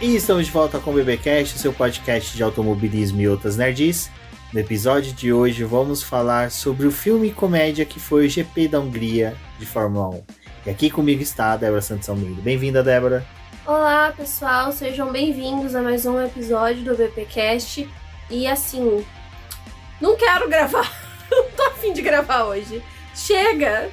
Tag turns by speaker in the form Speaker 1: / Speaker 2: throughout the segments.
Speaker 1: E estamos de volta com o BBcast, seu podcast de automobilismo e outras nerds. No episódio de hoje vamos falar sobre o filme e comédia que foi o GP da Hungria de Fórmula 1. E aqui comigo está a Débora Santos Almeida. Bem-vinda, Débora.
Speaker 2: Olá, pessoal, sejam bem-vindos a mais um episódio do BBcast. E assim, não quero gravar, não tô a fim de gravar hoje. Chega!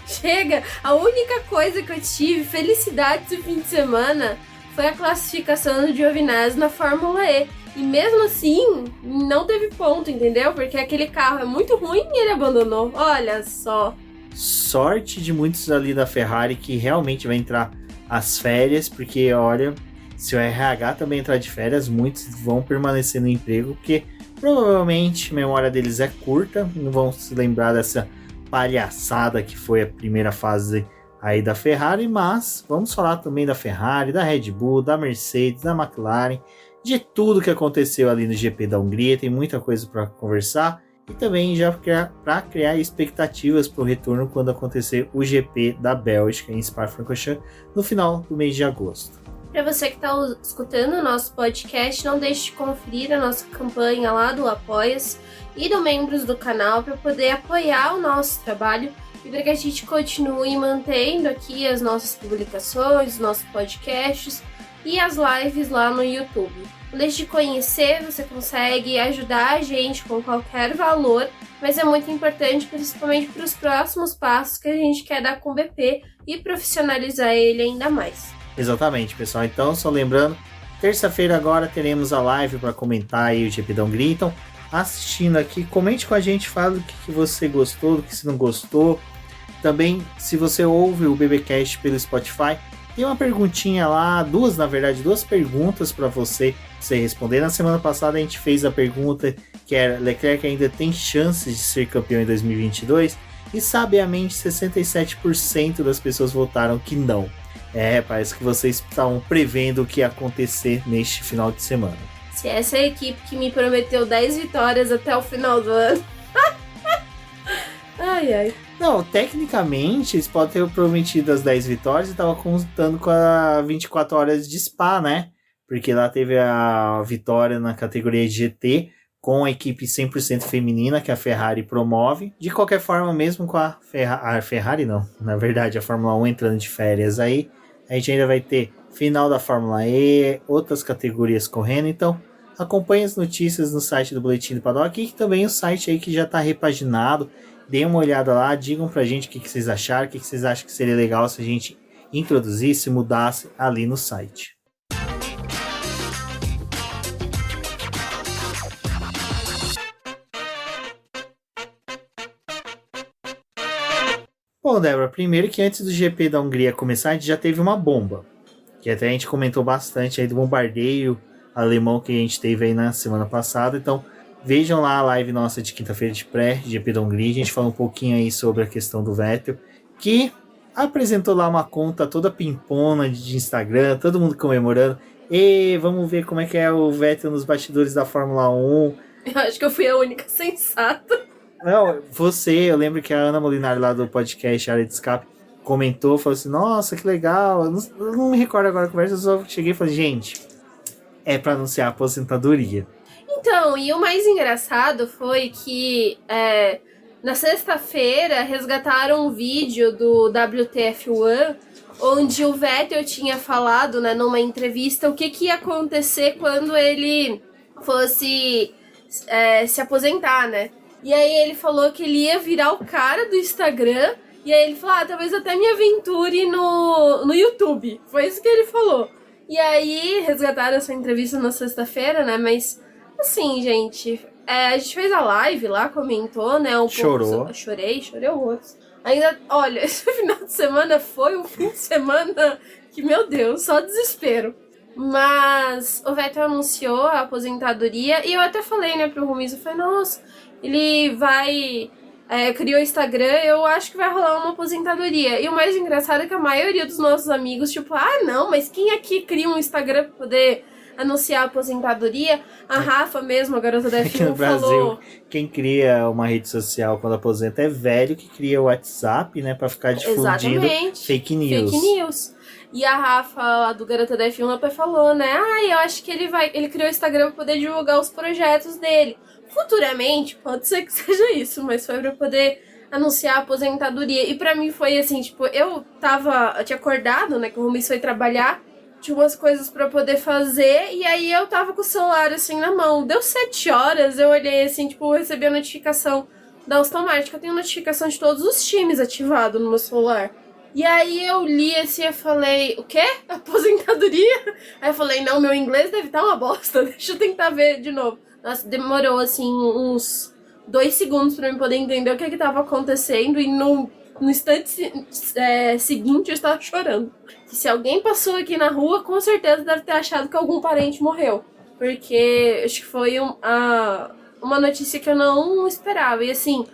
Speaker 2: A única coisa que eu tive felicidade esse fim de semana foi a classificação do Giovinazzi na Fórmula E. E mesmo assim, não teve ponto, entendeu? Porque aquele carro é muito ruim e ele abandonou. Olha só.
Speaker 1: Sorte de muitos ali da Ferrari que realmente vai entrar as férias, porque olha, se o RH também entrar de férias, muitos vão permanecer no emprego, porque provavelmente a memória deles é curta, não vão se lembrar dessa palhaçada que foi a primeira fase aí da Ferrari, mas vamos falar também da Ferrari, da Red Bull, da Mercedes, da McLaren, de tudo que aconteceu ali no GP da Hungria. Tem muita coisa para conversar e também já para criar expectativas para o retorno quando acontecer o GP da Bélgica em Spa-Francorchamps no final do mês de agosto.
Speaker 2: Para você que está escutando o nosso podcast, não deixe de conferir a nossa campanha lá do Apoia-se e do Membros do canal para poder apoiar o nosso trabalho e para que a gente continue mantendo aqui as nossas publicações, os nossos podcasts e as lives lá no YouTube. Não deixe de conhecer, você consegue ajudar a gente com qualquer valor, mas é muito importante principalmente para os próximos passos que a gente quer dar com o BP e profissionalizar ele ainda mais.
Speaker 1: Exatamente, pessoal. Então, só lembrando, terça-feira agora teremos a live para comentar aí o GP da Hungria. Então, assistindo aqui, comente com a gente, fala do que você gostou, do que você não gostou. Também, se você ouve o BBcast pelo Spotify, tem uma perguntinha lá, duas perguntas para você responder. Na semana passada a gente fez a pergunta que era: Leclerc ainda tem chances de ser campeão em 2022? E sabiamente 67% das pessoas votaram que não. Parece que vocês estavam prevendo o que ia acontecer neste final de semana.
Speaker 2: Se essa é a equipe que me prometeu 10 vitórias até o final do ano. Ai.
Speaker 1: Não, tecnicamente eles podem ter prometido as 10 vitórias e estavam contando com a 24 horas de Spa, né? Porque lá teve a vitória na categoria de GT com a equipe 100% feminina que a Ferrari promove. De qualquer forma, mesmo com a Ferrari não, na verdade a Fórmula 1 entrando de férias aí, a gente ainda vai ter final da Fórmula E, outras categorias correndo. Então acompanhe as notícias no site do Boletim do Paddock e também o site aí que já está repaginado. Deem uma olhada lá, digam pra gente o que vocês acharam, o que vocês acham que seria legal se a gente introduzisse, mudasse ali no site. Bom, Débora, primeiro que antes do GP da Hungria começar, a gente já teve uma bomba, que até a gente comentou bastante aí do bombardeio alemão que a gente teve aí na semana passada. Então vejam lá a live nossa de quinta-feira de pré-GP da Hungria. A gente falou um pouquinho aí sobre a questão do Vettel, que apresentou lá uma conta toda pimpona de Instagram, todo mundo comemorando. E vamos ver como é que é o Vettel nos bastidores da Fórmula 1.
Speaker 2: Eu acho que eu fui a única sensata.
Speaker 1: Não, eu lembro que a Ana Molinari lá do podcast Área de Escape comentou, falou assim: nossa, que legal. Eu não me recordo agora a conversa, eu só cheguei e falei: gente, é para anunciar a aposentadoria.
Speaker 2: Então, e o mais engraçado foi que na sexta-feira resgataram um vídeo do WTF1 onde o Vettel tinha falado, né, numa entrevista, o que ia acontecer quando ele fosse se aposentar, né? E aí ele falou que ele ia virar o cara do Instagram, e aí ele falou, talvez até me aventure no YouTube. Foi isso que ele falou. E aí resgataram essa entrevista na sexta-feira, né, mas assim, gente, a gente fez a live lá, comentou, né,
Speaker 1: Chorou.
Speaker 2: pouco. Chorei horrores. Ainda, olha, esse final de semana foi um fim de semana que, meu Deus, só desespero. Mas o Vettel anunciou a aposentadoria e eu até falei, né, pro Rumiz, eu falei, nossa, ele vai... criou o Instagram, eu acho que vai rolar uma aposentadoria. E o mais engraçado é que a maioria dos nossos amigos, tipo, não, mas quem aqui cria um Instagram pra poder anunciar a aposentadoria? A Rafa mesmo, a garota da F1,
Speaker 1: no Brasil,
Speaker 2: falou...
Speaker 1: quem cria uma rede social quando aposenta é velho que cria o WhatsApp, né, pra ficar difundindo fake news.
Speaker 2: E a Rafa, lá do Garota da F1, até falou, né? Eu acho que ele criou o Instagram pra poder divulgar os projetos dele. Futuramente, pode ser que seja isso, mas foi pra poder anunciar a aposentadoria. E pra mim foi assim, tipo, eu tinha acordado, né, que o Rubens foi trabalhar, tinha umas coisas pra poder fazer, e aí eu tava com o celular, assim, na mão. Deu 7 horas, eu olhei, assim, tipo, eu recebi a notificação da automática. Eu tenho notificação de todos os times ativado no meu celular. E aí eu li, assim, eu falei, o quê? Aposentadoria? Aí eu falei, não, meu inglês deve estar uma bosta, deixa eu tentar ver de novo. Nossa, demorou, assim, uns 2 segundos pra eu poder entender o que tava acontecendo, e no instante seguinte eu estava chorando. Que se alguém passou aqui na rua, com certeza deve ter achado que algum parente morreu. Porque acho que foi uma notícia que eu não esperava. E assim,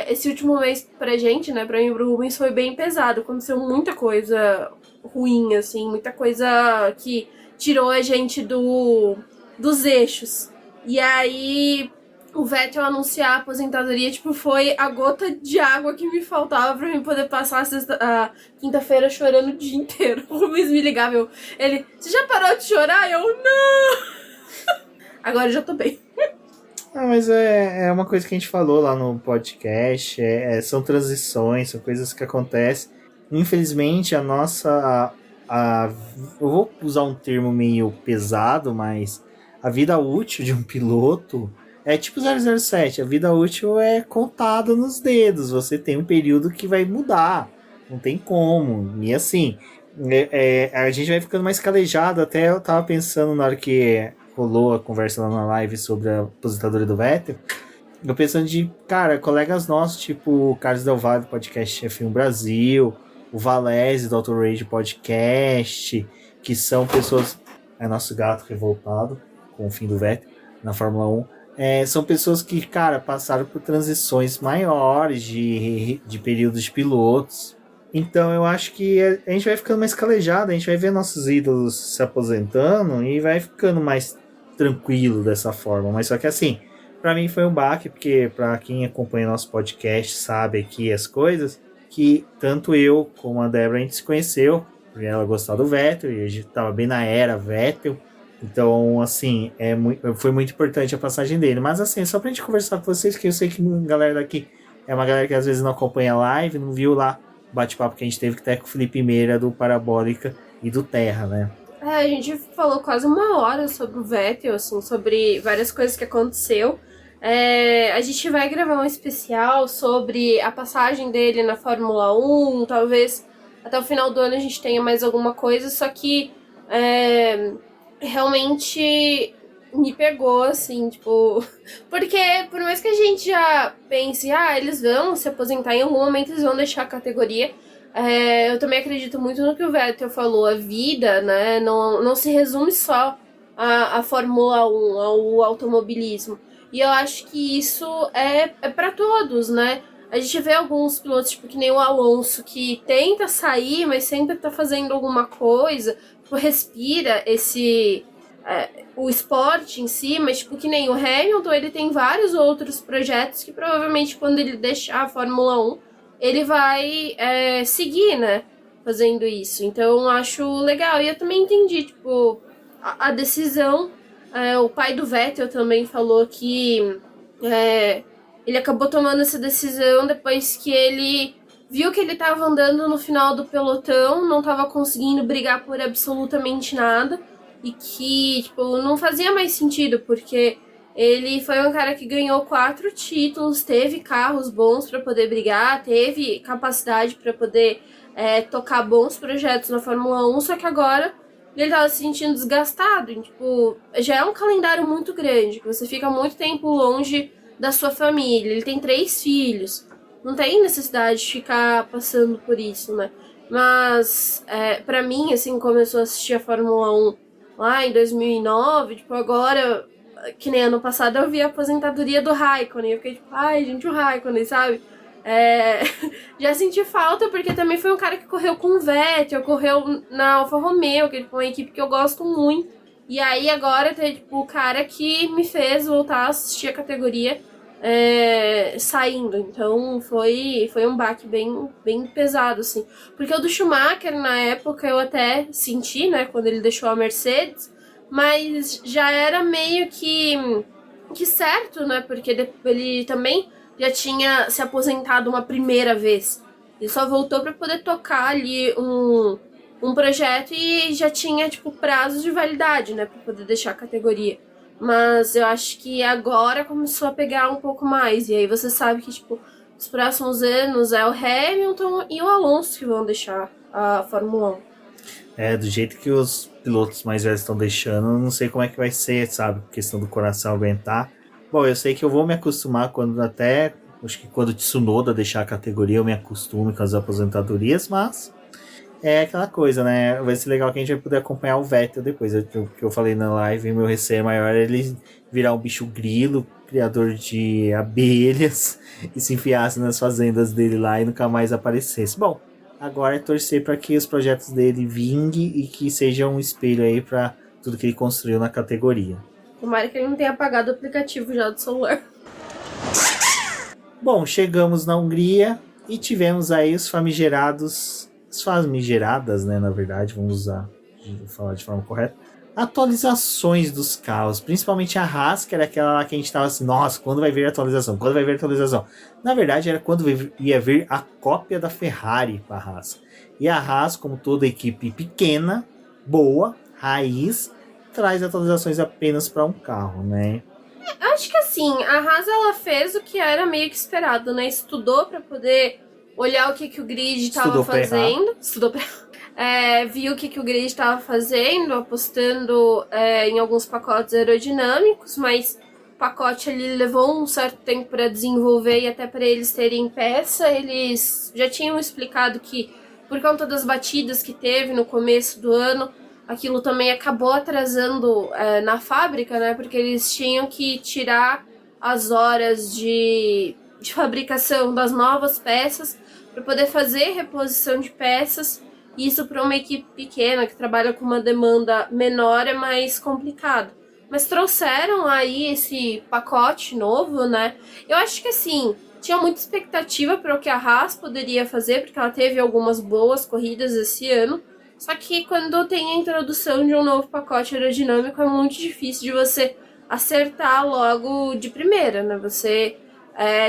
Speaker 2: esse último mês pra gente, né, pra mim e pro Rubens, foi bem pesado. Aconteceu muita coisa ruim, assim, muita coisa que tirou a gente dos eixos. E aí, o Vettel anunciar a aposentadoria, tipo, foi a gota de água que me faltava pra mim poder passar a quinta-feira chorando o dia inteiro. O Rubens me ligava, ele, você já parou de chorar? Eu, não! Agora eu já tô bem.
Speaker 1: Mas é uma coisa que a gente falou lá no podcast, são transições, são coisas que acontecem. Infelizmente, a nossa... eu vou usar um termo meio pesado, mas a vida útil de um piloto é tipo 007, a vida útil é contada nos dedos, você tem um período que vai mudar, não tem como. E assim, a gente vai ficando mais calejado. Até eu tava pensando na hora que rolou a conversa lá na live sobre a aposentadoria do Vettel, eu pensando cara, colegas nossos, tipo o Carlos Del Valle do podcast F1 Brasil, o Valese do Auto Rage Podcast, que são pessoas... É nosso gato revoltado com o fim do Vettel na Fórmula 1. São pessoas que, cara, passaram por transições maiores de períodos de pilotos. Então eu acho que a gente vai ficando mais calejado, a gente vai ver nossos ídolos se aposentando e vai ficando mais tranquilo dessa forma. Mas só que assim, pra mim foi um baque, porque pra quem acompanha nosso podcast sabe aqui as coisas, que tanto eu como a Débora, a gente se conheceu, porque ela gostava do Vettel, e a gente tava bem na era Vettel. Então, assim, foi muito importante a passagem dele. Mas assim, só pra gente conversar com vocês, que eu sei que a galera daqui é uma galera que às vezes não acompanha a live, não viu lá o bate-papo que a gente teve que tá com o Felipe Meira do Parabólica e do Terra, né?
Speaker 2: A gente falou quase 1 hora sobre o Vettel, assim, sobre várias coisas que aconteceu. A gente vai gravar um especial sobre a passagem dele na Fórmula 1, talvez até o final do ano a gente tenha mais alguma coisa, só que realmente me pegou, assim, tipo... Porque por mais que a gente já pense, eles vão se aposentar em algum momento, eles vão deixar a categoria, eu também acredito muito no que o Vettel falou, a vida, né, não se resume só à Fórmula 1, ao automobilismo. E eu acho que isso é para todos, né? A gente vê alguns pilotos, tipo, que nem o Alonso, que tenta sair, mas sempre tá fazendo alguma coisa, tipo, respira o esporte em si, mas, tipo, que nem o Hamilton, ele tem vários outros projetos que provavelmente quando ele deixar a Fórmula 1, ele vai seguir, né? Fazendo isso. Então, eu acho legal. E eu também entendi, tipo, a decisão... o pai do Vettel também falou que ele acabou tomando essa decisão depois que ele viu que ele estava andando no final do pelotão, não estava conseguindo brigar por absolutamente nada e que, tipo, não fazia mais sentido, porque ele foi um cara que ganhou 4 títulos, teve carros bons para poder brigar, teve capacidade para poder tocar bons projetos na Fórmula 1, só que agora ele tava se sentindo desgastado. E, tipo, já é um calendário muito grande, que você fica muito tempo longe da sua família. Ele tem 3 filhos. Não tem necessidade de ficar passando por isso, né? Mas, pra mim, assim, começou a assistir a Fórmula 1 lá em 2009, tipo, agora, que nem ano passado, eu vi a aposentadoria do Raikkonen. Eu fiquei tipo, ai, gente, o Raikkonen, sabe? Já senti falta, porque também foi um cara que correu com o Vettel, correu na Alfa Romeo, que é uma equipe que eu gosto muito. E aí agora tem tipo, o cara que me fez voltar a assistir a categoria saindo. Então foi um baque bem pesado, assim. Porque o do Schumacher, na época, eu até senti, né, quando ele deixou a Mercedes, mas já era meio que certo, né, porque ele também já tinha se aposentado uma primeira vez. Ele só voltou para poder tocar ali um projeto e já tinha, tipo, prazo de validade, né, para poder deixar a categoria. Mas eu acho que agora começou a pegar um pouco mais. E aí você sabe que, tipo, os próximos anos é o Hamilton e o Alonso que vão deixar a Fórmula 1.
Speaker 1: Do jeito que os pilotos mais velhos estão deixando, não sei como é que vai ser, sabe? Questão do coração aguentar. Bom, eu sei que eu vou me acostumar acho que quando o Tsunoda deixar a categoria, eu me acostumo com as aposentadorias, mas é aquela coisa, né? Vai ser legal que a gente vai poder acompanhar o Vettel depois. O que eu falei na live, meu receio maior é ele virar um bicho grilo, criador de abelhas, e se enfiasse nas fazendas dele lá e nunca mais aparecesse. Bom, agora é torcer para que os projetos dele vinguem e que seja um espelho aí para tudo que ele construiu na categoria.
Speaker 2: Tomara que ele não tenha apagado o aplicativo já do celular.
Speaker 1: Bom, chegamos na Hungria e tivemos aí os famigeradas, né, na verdade, vamos falar de forma correta, atualizações dos carros, principalmente a Haas, que era aquela lá que a gente tava assim, nossa, quando vai vir a atualização? Quando vai vir a atualização? Na verdade, era quando ia vir a cópia da Ferrari para a Haas. E a Haas, como toda equipe pequena, boa, raiz, traz atualizações apenas para um carro, né?
Speaker 2: Acho que assim, a Haas ela fez o que era meio que esperado, né? Estudou para poder olhar o que o grid estava fazendo. Viu o que o grid estava fazendo, apostando em alguns pacotes aerodinâmicos, mas o pacote ali levou um certo tempo para desenvolver e até para eles terem peça. Eles já tinham explicado que, por conta das batidas que teve no começo do ano, aquilo também acabou atrasando na fábrica, né? Porque eles tinham que tirar as horas de fabricação das novas peças para poder fazer reposição de peças. Isso para uma equipe pequena que trabalha com uma demanda menor é mais complicado. Mas trouxeram aí esse pacote novo, né? Eu acho que assim, tinha muita expectativa para o que a Haas poderia fazer, porque ela teve algumas boas corridas esse ano. Só que quando tem a introdução de um novo pacote aerodinâmico é muito difícil de você acertar logo de primeira, né? Você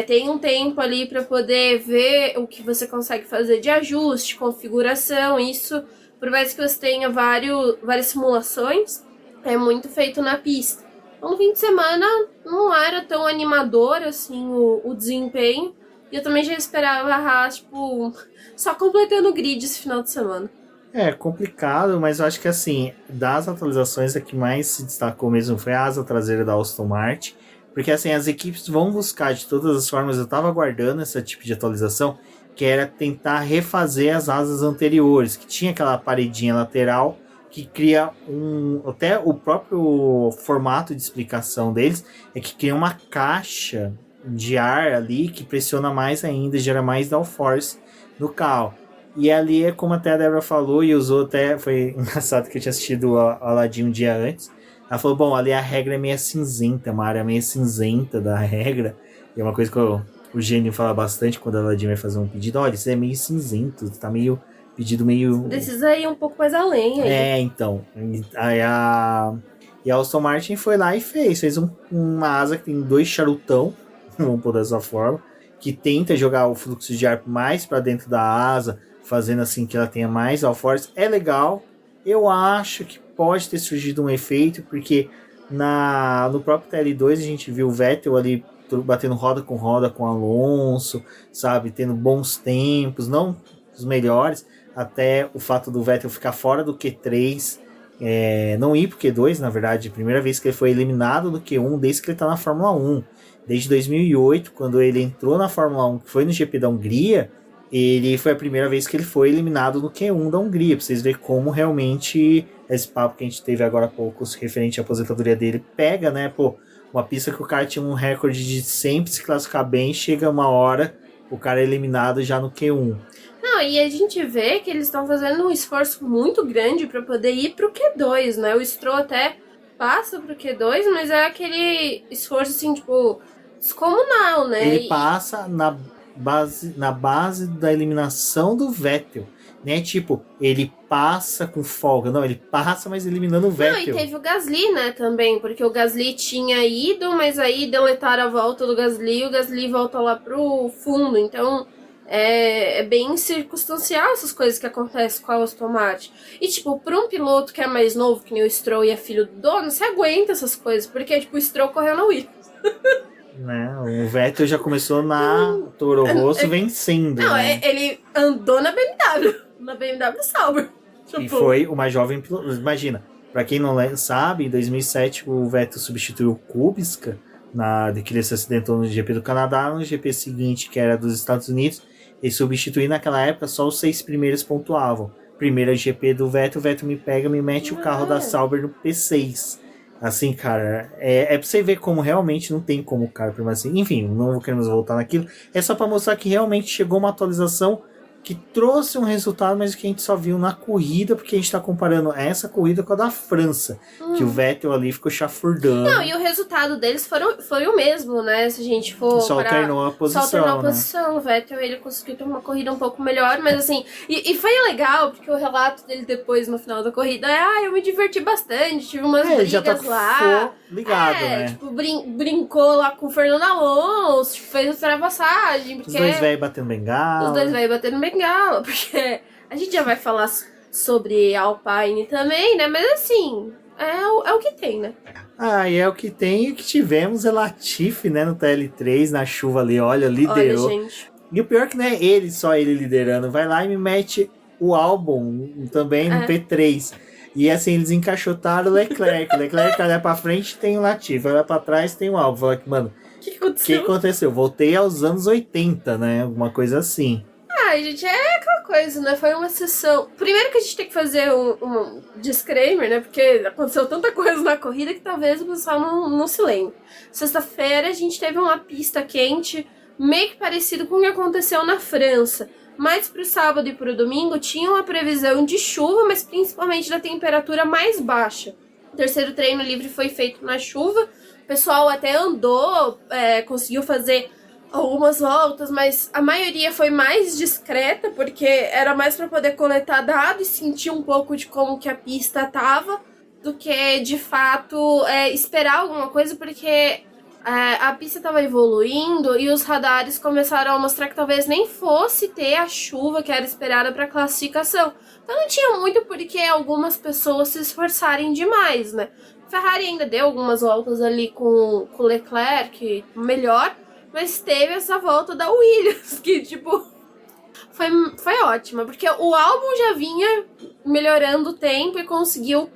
Speaker 2: tem um tempo ali para poder ver o que você consegue fazer de ajuste, configuração. Isso, por mais que você tenha várias simulações, é muito feito na pista. Então, no fim de semana não era tão animador assim o desempenho. E eu também já esperava a Haas, tipo, só completando o grid esse final de semana.
Speaker 1: É complicado, mas eu acho que assim, das atualizações, a que mais se destacou mesmo foi a asa traseira da Aston Martin, porque assim, as equipes vão buscar de todas as formas, eu tava aguardando esse tipo de atualização, que era tentar refazer as asas anteriores, que tinha aquela paredinha lateral, que cria até o próprio formato de explicação deles, é que cria uma caixa de ar ali, que pressiona mais ainda, gera mais downforce no carro. E ali é como até a Débora falou e usou até, foi engraçado que eu tinha assistido o Aladdin um dia antes. Ela falou, bom, ali a regra é meio cinzenta, uma área meio cinzenta da regra. E é uma coisa que o Gênio fala bastante quando a Aladdin vai fazer um pedido. Olha, isso é meio cinzento, tá meio, pedido meio...
Speaker 2: Precisa ir um pouco mais além aí.
Speaker 1: Então. Aí a Aston Martin foi lá e fez uma asa que tem 2 charutão, vamos pôr dessa forma, que tenta jogar o fluxo de ar mais para dentro da asa, fazendo assim que ela tenha mais downforce. É legal. Eu acho que pode ter surgido um efeito, porque no próprio TL2 a gente viu o Vettel ali batendo roda com Alonso, sabe, tendo bons tempos, não os melhores, até o fato do Vettel ficar fora do Q3, não ir pro Q2, na verdade, primeira vez que ele foi eliminado do Q1 desde que ele tá na Fórmula 1, desde 2008, quando ele entrou na Fórmula 1, que foi no GP da Hungria, ele foi a primeira vez que ele foi eliminado no Q1 da Hungria, pra vocês verem como realmente esse papo que a gente teve agora há pouco referente à aposentadoria dele pega, né, pô, uma pista que o cara tinha um recorde de sempre se classificar bem, chega uma hora, o cara é eliminado já no Q1.
Speaker 2: Não, e a gente vê que eles estão fazendo um esforço muito grande para poder ir pro Q2, né, o Stroll até passa pro Q2, mas é aquele esforço assim, tipo, descomunal, né?
Speaker 1: Ele passa na base da eliminação do Vettel. Né? Tipo, ele passa com folga. Não, ele passa, mas eliminando o Vettel.
Speaker 2: Não, e teve o Gasly, né, também. Porque o Gasly tinha ido, mas aí deletaram a volta do Gasly e o Gasly volta lá pro fundo. Então, é bem circunstancial essas coisas que acontecem com a Aston Martin. E, tipo, pra um piloto que é mais novo, que nem o Stroll e é filho do dono, você aguenta essas coisas. Porque, tipo, o Stroll correu na Williams.
Speaker 1: Né? O Vettel já começou na Toro Rosso vencendo.
Speaker 2: Não,
Speaker 1: né?
Speaker 2: ele andou na BMW. Na BMW Sauber.
Speaker 1: E foi uma jovem piloto. Imagina, pra quem não sabe, em 2007 o Vettel substituiu o Kubica, que ele se acidentou no GP do Canadá. No GP seguinte, que era dos Estados Unidos, ele substituiu naquela época, só os 6 primeiros pontuavam. Primeiro GP do Vettel, o Vettel me pega, me mete o carro da Sauber no P6. Assim, cara, é pra você ver como realmente não tem como o cara, mas assim, enfim, não queremos voltar naquilo. É só pra mostrar que realmente chegou uma atualização que trouxe um resultado, mas que a gente só viu na corrida, porque a gente tá comparando essa corrida com a da França, que o Vettel ali ficou chafurdando.
Speaker 2: Não, e o resultado deles foi o mesmo, né? Se a gente for
Speaker 1: só alternou a posição,
Speaker 2: só alternou a
Speaker 1: né?
Speaker 2: posição. O Vettel, ele conseguiu ter uma corrida um pouco melhor, mas assim... E foi legal, porque o relato dele depois, no final da corrida, eu me diverti bastante, tive umas brigas
Speaker 1: já tá
Speaker 2: lá.
Speaker 1: ligado, né?
Speaker 2: Tipo, brincou lá com o Fernando Alonso, fez ultrapassagem, porque...
Speaker 1: Os dois velhos batendo bengala.
Speaker 2: Porque a gente já vai falar sobre Alpine também, né? Mas assim, é o que tem, né?
Speaker 1: E é o que tem. E o que tivemos é Latifi, né? No TL3, na chuva ali, olha, liderou.
Speaker 2: Olha, gente.
Speaker 1: E o pior que não é só ele liderando. Vai lá e me mete o Albon também no P3. E assim, eles encaixotaram o Leclerc. O Leclerc olha pra frente, tem o Latifi. Olha pra trás, tem o Albon. Fala que, mano, o que aconteceu? Voltei aos anos 80, né? Alguma coisa assim.
Speaker 2: Gente, é aquela coisa, né? Foi uma sessão... Primeiro que a gente tem que fazer um disclaimer, né? Porque aconteceu tanta coisa na corrida que talvez o pessoal não se lembre. Sexta-feira a gente teve uma pista quente, meio que parecido com o que aconteceu na França. Mas pro sábado e pro domingo tinha uma previsão de chuva, mas principalmente da temperatura mais baixa. O terceiro treino livre foi feito na chuva. O pessoal até andou, conseguiu fazer algumas voltas, mas a maioria foi mais discreta, porque era mais para poder coletar dados e sentir um pouco de como que a pista tava, do que de fato esperar alguma coisa, porque a pista estava evoluindo e os radares começaram a mostrar que talvez nem fosse ter a chuva que era esperada para classificação. Então não tinha muito porque algumas pessoas se esforçarem demais, né? A Ferrari ainda deu algumas voltas ali com o Leclerc melhor, mas teve essa volta da Williams, que, tipo, foi ótima. Porque o Albon já vinha melhorando o tempo e conseguiu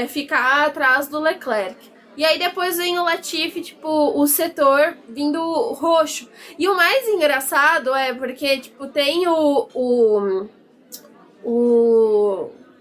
Speaker 2: ficar atrás do Leclerc. E aí depois vem o Latifi, tipo, o setor vindo roxo. E o mais engraçado porque, tipo, tem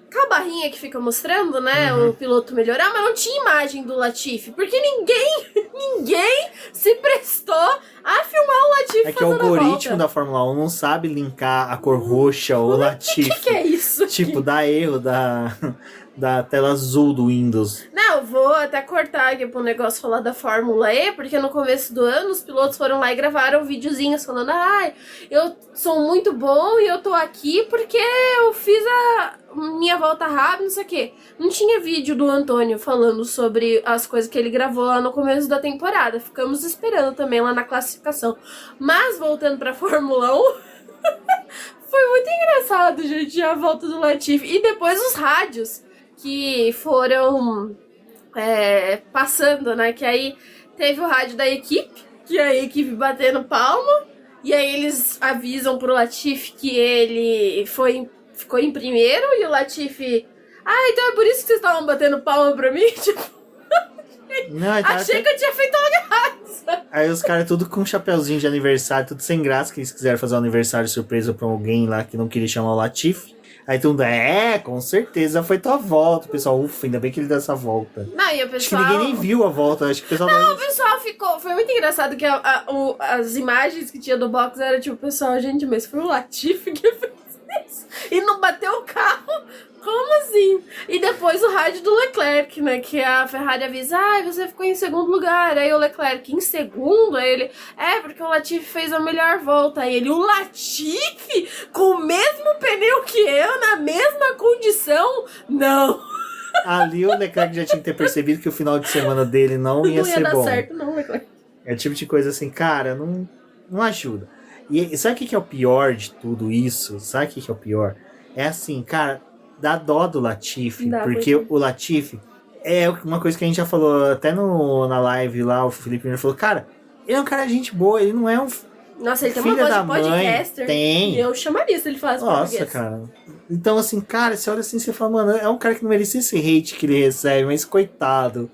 Speaker 2: aquela barrinha que fica mostrando, né, o piloto melhorar, mas não tinha imagem do Latifi, porque ninguém se prestou a filmar o Latifi.
Speaker 1: É que o algoritmo da Fórmula 1 não sabe linkar a cor roxa ou Latifi.
Speaker 2: O que é isso?
Speaker 1: Tipo, dá erro da tela azul do Windows.
Speaker 2: Não, vou até cortar aqui pro negócio falar da Fórmula E, porque no começo do ano os pilotos foram lá e gravaram videozinhos falando: eu sou muito bom e eu tô aqui porque eu fiz a minha volta rápida, não sei o quê. Não tinha vídeo do Antônio falando sobre as coisas que ele gravou lá no começo da temporada. Ficamos esperando também lá na classificação. Mas voltando pra Fórmula 1, foi muito engraçado, gente, a volta do Latifi. E depois os rádios que foram passando, né? Que aí teve o rádio da equipe, que a equipe batendo palma, e aí eles avisam pro Latifi que ele ficou em primeiro, e o Latifi... então é por isso que vocês estavam batendo palma pra mim? Tipo...
Speaker 1: Não,
Speaker 2: achei que eu tinha feito uma graça.
Speaker 1: Aí os caras tudo com um chapeuzinho de aniversário, tudo sem graça, que eles quiseram fazer um aniversário surpresa pra alguém lá que não queria chamar o Latifi. Aí todo mundo, com certeza foi tua volta. O pessoal, ufa, ainda bem que ele deu essa volta.
Speaker 2: Não, e o pessoal...
Speaker 1: Acho que ninguém nem viu a volta. Acho que o pessoal...
Speaker 2: Não, o pessoal ficou... Foi muito engraçado que as imagens que tinha do box era tipo, pessoal, gente, mas foi o Latifi que fez isso. E não bateu o carro Como assim? E depois o rádio do Leclerc, né? Que a Ferrari avisa, você ficou em segundo lugar. Aí o Leclerc em segundo, aí ele, porque o Latifi fez a melhor volta. Aí ele, o Latifi? Com o mesmo pneu que eu, na mesma condição? Não.
Speaker 1: Ali o Leclerc já tinha que ter percebido que o final de semana dele não ia ser bom.
Speaker 2: Não ia dar certo, não, Leclerc.
Speaker 1: É o tipo de coisa assim, cara, não ajuda. E sabe o que é o pior de tudo isso? Sabe o que é o pior? É assim, cara, dá dó do Latifi, porque o Latifi é uma coisa que a gente já falou até na live lá, o Felipe Miller falou, cara, ele é um cara de gente boa, ele não é um
Speaker 2: Nossa, ele tem
Speaker 1: filho
Speaker 2: uma voz
Speaker 1: da
Speaker 2: de
Speaker 1: mãe.
Speaker 2: podcaster.
Speaker 1: Tem.
Speaker 2: Eu chamaria se ele falasse
Speaker 1: português. Nossa, cara. Então, assim, cara, você olha assim e você fala, mano, é um cara que não merecia esse hate que ele recebe, mas coitado.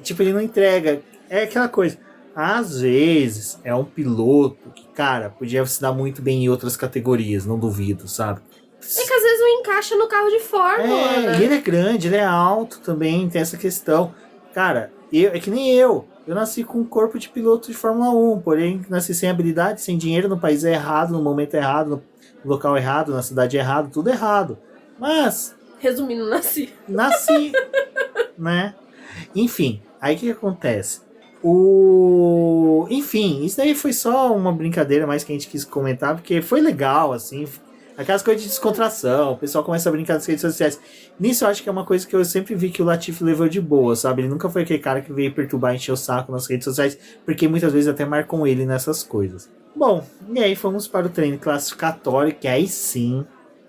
Speaker 1: Tipo, ele não entrega. É aquela coisa. Às vezes, é um piloto que, cara, podia se dar muito bem em outras categorias, não duvido, sabe?
Speaker 2: É que às vezes não encaixa no carro de Fórmula, né?
Speaker 1: E ele é grande, ele é alto também, tem essa questão. Cara, é que nem eu. Eu nasci com um corpo de piloto de Fórmula 1, porém nasci sem habilidade, sem dinheiro, no país errado, no momento errado, no local errado, na cidade errada, tudo errado. Mas...
Speaker 2: Resumindo, nasci,
Speaker 1: né? Enfim, aí o que acontece? Enfim, isso daí foi só uma brincadeira mais que a gente quis comentar, porque foi legal, assim... Aquelas coisas de descontração, o pessoal começa a brincar nas redes sociais. Nisso eu acho que é uma coisa que eu sempre vi que o Latifi levou de boa, sabe? Ele nunca foi aquele cara que veio perturbar, encher o saco nas redes sociais, porque muitas vezes até marcam ele nessas coisas. Bom, e aí fomos para o treino classificatório, que aí sim,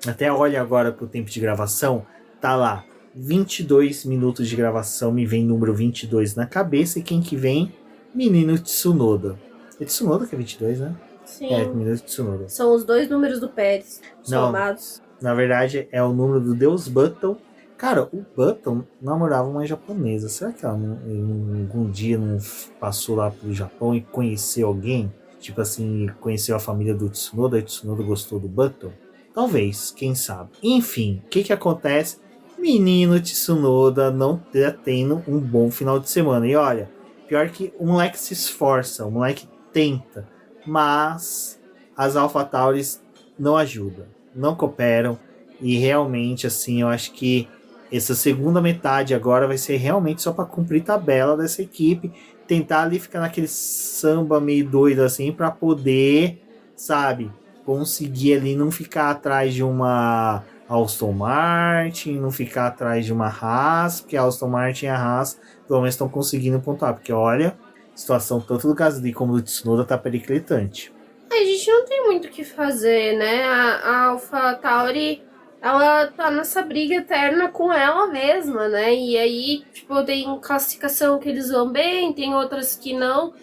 Speaker 1: até olha agora pro tempo de gravação, tá lá, 22 minutos de gravação, me vem número 22 na cabeça, e quem que vem? Menino Tsunoda. É Tsunoda que é 22, né?
Speaker 2: Sim.
Speaker 1: Menino Tsunoda.
Speaker 2: São os dois números do Pérez, somados.
Speaker 1: Na verdade, é o número do Deus Button. Cara, o Button namorava uma japonesa. Será que ela algum dia não passou lá pro Japão e conheceu alguém? Tipo assim, conheceu a família do Tsunoda e o Tsunoda gostou do Button? Talvez, quem sabe. Enfim, o que acontece? Menino Tsunoda não tá tendo um bom final de semana. E olha, pior que o moleque se esforça, o moleque tenta. Mas as AlphaTauris não ajudam, não cooperam, e realmente, assim, eu acho que essa segunda metade agora vai ser realmente só para cumprir tabela dessa equipe, tentar ali ficar naquele samba meio doido assim, para poder, sabe, conseguir ali não ficar atrás de uma Aston Martin, não ficar atrás de uma Haas, porque a Aston Martin e a Haas pelo menos estão conseguindo pontuar, porque olha, a situação tanto do Gasly como do Tsunoda tá periclitante.
Speaker 2: A gente não tem muito o que fazer, né? A AlphaTauri, ela tá nessa briga eterna com ela mesma, né? E aí, tipo, tem classificação que eles vão bem, tem outras que não.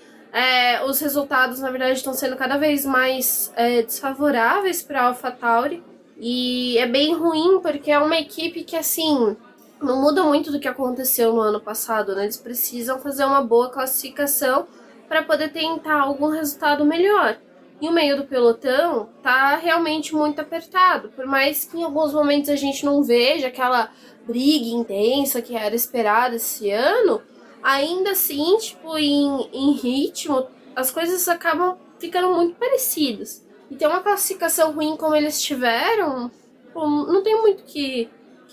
Speaker 2: Os resultados, na verdade, estão sendo cada vez mais desfavoráveis para a AlphaTauri. E é bem ruim, porque é uma equipe que, assim, não muda muito do que aconteceu no ano passado, né? Eles precisam fazer uma boa classificação para poder tentar algum resultado melhor. E o meio do pelotão tá realmente muito apertado, por mais que em alguns momentos a gente não veja aquela briga intensa que era esperada esse ano, ainda assim, tipo, em ritmo, as coisas acabam ficando muito parecidas. E ter uma classificação ruim como eles tiveram, não tem muito que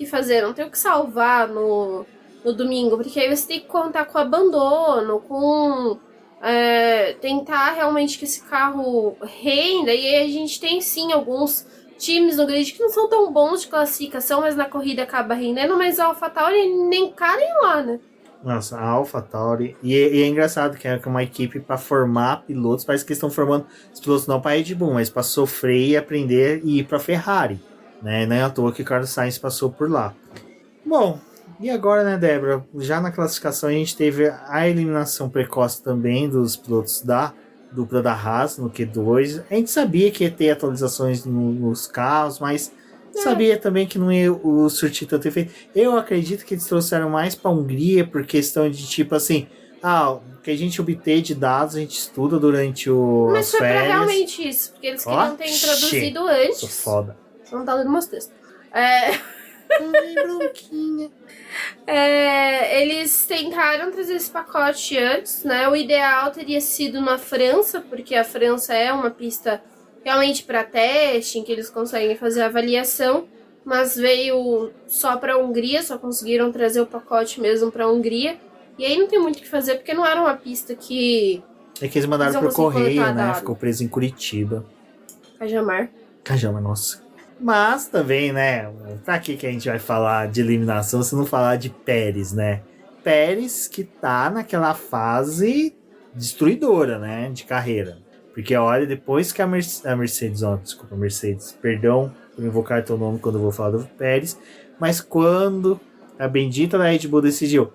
Speaker 2: fazer, não tem o que salvar no domingo, porque aí você tem que contar com abandono, com tentar realmente que esse carro renda, e aí a gente tem sim alguns times no grid que não são tão bons de classificação, mas na corrida acaba rendendo, mas a AlphaTauri nem cá nem lá, né?
Speaker 1: Nossa, a AlphaTauri, e é engraçado que é uma equipe para formar pilotos, parece que estão formando os pilotos não para Red Bull, mas para sofrer e aprender e ir para Ferrari, né? Não é à toa que o Carlos Sainz passou por lá. Bom, e agora, né, Débora? Já na classificação a gente teve a eliminação precoce também dos pilotos da dupla da Haas no Q2. A gente sabia que ia ter atualizações nos carros, mas sabia também que não ia o surtir tanto efeito. Eu acredito que eles trouxeram mais para a Hungria por questão de tipo assim, o que a gente obtém de dados a gente estuda durante
Speaker 2: mas
Speaker 1: as
Speaker 2: foi
Speaker 1: férias.
Speaker 2: Mas foi pra realmente isso, porque eles queriam ter introduzido antes.
Speaker 1: Sou foda.
Speaker 2: Só não tá lendo meus textos.
Speaker 1: Bronquinha.
Speaker 2: Eles tentaram trazer esse pacote antes, né? O ideal teria sido na França, porque a França é uma pista realmente para teste, em que eles conseguem fazer a avaliação. mas veio só pra Hungria, só conseguiram trazer o pacote mesmo pra Hungria. E aí não tem muito o que fazer, porque não era uma pista que...
Speaker 1: É que eles mandaram pro correio, né? Ficou preso em Curitiba.
Speaker 2: Cajamar,
Speaker 1: nossa. Mas também, né? Pra que a gente vai falar de eliminação se não falar de Pérez, né? Pérez que tá naquela fase destruidora, né? De carreira. Porque olha, depois que a Mercedes, perdão por invocar teu nome quando eu vou falar do Pérez, mas quando a bendita da Red Bull decidiu,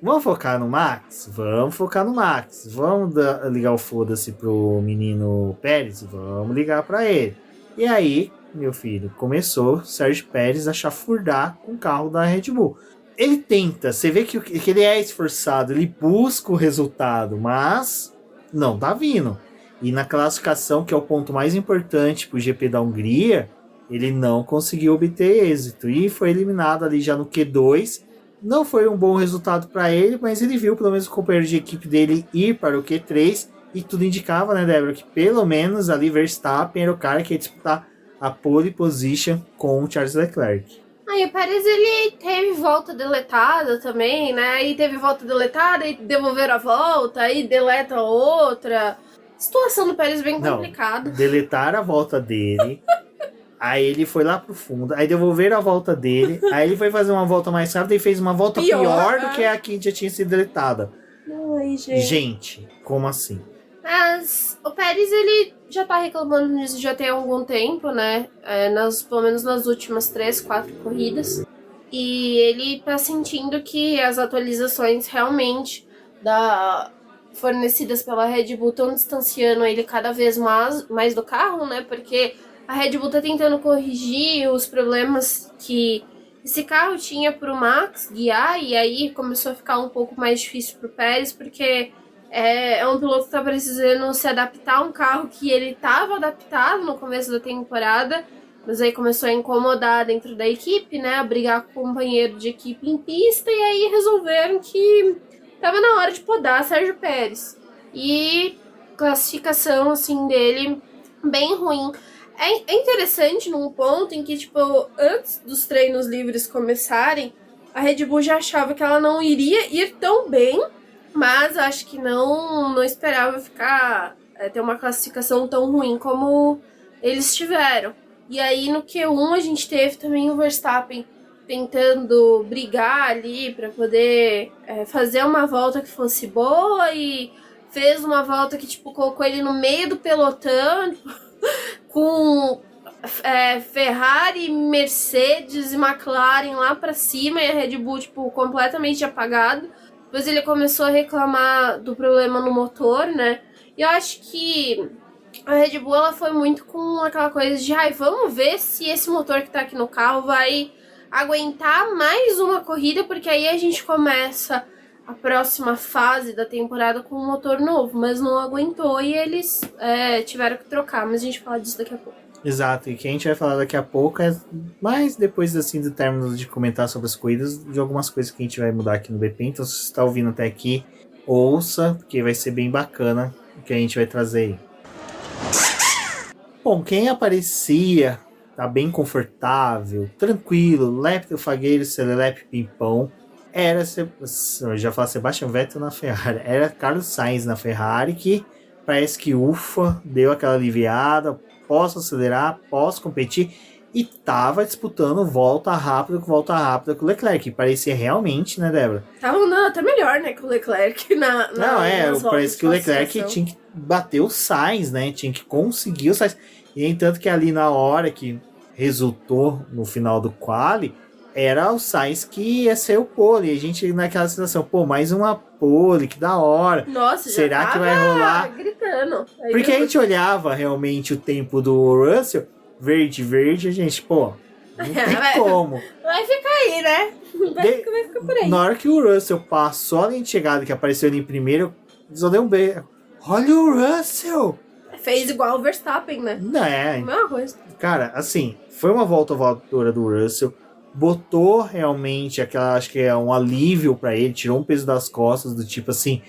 Speaker 1: vamos focar no Max? Vamos focar no Max. Vamos ligar o foda-se pro menino Pérez? Vamos ligar pra ele. E aí, meu filho, começou Sérgio Pérez a chafurdar com o carro da Red Bull. Ele tenta, você vê que ele é esforçado, ele busca o resultado, mas não tá vindo. E na classificação, que é o ponto mais importante pro GP da Hungria, ele não conseguiu obter êxito e foi eliminado ali já no Q2. Não foi um bom resultado para ele, mas ele viu pelo menos o companheiro de equipe dele ir para o Q3 e tudo indicava, né, Débora, que pelo menos ali Verstappen era o cara que ia disputar a pole position com o Charles Leclerc.
Speaker 2: Aí o Pérez, ele teve volta deletada também, né? Aí teve volta deletada e devolveram a volta, aí deleta outra. Situação do Pérez bem complicada.
Speaker 1: Deletaram a volta dele. Aí ele foi lá pro fundo, aí devolveram a volta dele, aí ele foi fazer uma volta mais rápida e fez uma volta pior do que a que já tinha sido deletada.
Speaker 2: Ai,
Speaker 1: gente, como assim?
Speaker 2: Mas o Pérez, ele já tá reclamando disso já tem algum tempo, né? Pelo menos nas últimas 3, 4 corridas. E ele tá sentindo que as atualizações realmente fornecidas pela Red Bull estão distanciando ele cada vez mais do carro, né? Porque a Red Bull tá tentando corrigir os problemas que esse carro tinha pro Max guiar, e aí começou a ficar um pouco mais difícil pro Pérez, porque é um piloto que tá precisando se adaptar a um carro que ele tava adaptado no começo da temporada, mas aí começou a incomodar dentro da equipe, né? A brigar com o companheiro de equipe em pista, e aí resolveram que tava na hora de podar Sérgio Pérez. E classificação, assim, dele bem ruim. É interessante num ponto em que, tipo, antes dos treinos livres começarem, a Red Bull já achava que ela não iria ir tão bem, mas acho que não esperava ter uma classificação tão ruim como eles tiveram. E aí no Q1 a gente teve também o Verstappen tentando brigar ali para poder fazer uma volta que fosse boa, e fez uma volta que, tipo, colocou ele no meio do pelotão, com Ferrari, Mercedes e McLaren lá pra cima, e a Red Bull, tipo, completamente apagada. Depois ele começou a reclamar do problema no motor, né? E eu acho que a Red Bull, ela foi muito com aquela coisa de vamos ver se esse motor que tá aqui no carro vai aguentar mais uma corrida, porque aí a gente começa a próxima fase da temporada com um motor novo, mas não aguentou e eles tiveram que trocar, mas a gente fala disso daqui a pouco.
Speaker 1: Exato, e que a gente vai falar daqui a pouco é mais depois assim do término de comentar sobre as corridas, de algumas coisas que a gente vai mudar aqui no BP. Então, se você está ouvindo até aqui, ouça, porque vai ser bem bacana o que a gente vai trazer aí. Bom, quem aparecia, tá bem confortável, tranquilo, lépio fagueiro, serelepe pimpão, era, eu já falo Sebastian Vettel na Ferrari, era Carlos Sainz na Ferrari, que parece que deu aquela aliviada, posso acelerar, posso competir, e tava disputando volta rápida com o Leclerc, parecia realmente, né, Débora?
Speaker 2: Tava andando até melhor, né, que o Leclerc
Speaker 1: parece que o Leclerc tinha que bater o Sainz, né, tinha que conseguir o Sainz, e entanto que ali na hora que resultou no final do quali, era o Sainz que ia ser o pole, e a gente naquela situação, mais uma pole, que da hora.
Speaker 2: Nossa,
Speaker 1: será que vai rolar?
Speaker 2: Gritando.
Speaker 1: Porque a gente olhava realmente o tempo do Russell, verde, a gente, não tem como.
Speaker 2: Vai ficar aí, né? Vai ficar por aí.
Speaker 1: Na hora que o Russell passou a linha de chegada, que apareceu ali em primeiro, só deu um beijo. Olha o Russell!
Speaker 2: Fez igual o Verstappen, né?
Speaker 1: Não é.
Speaker 2: Mesma coisa.
Speaker 1: Cara, assim, foi uma volta voadora do Russell, botou realmente acho que é um alívio pra ele, tirou um peso das costas, do tipo assim,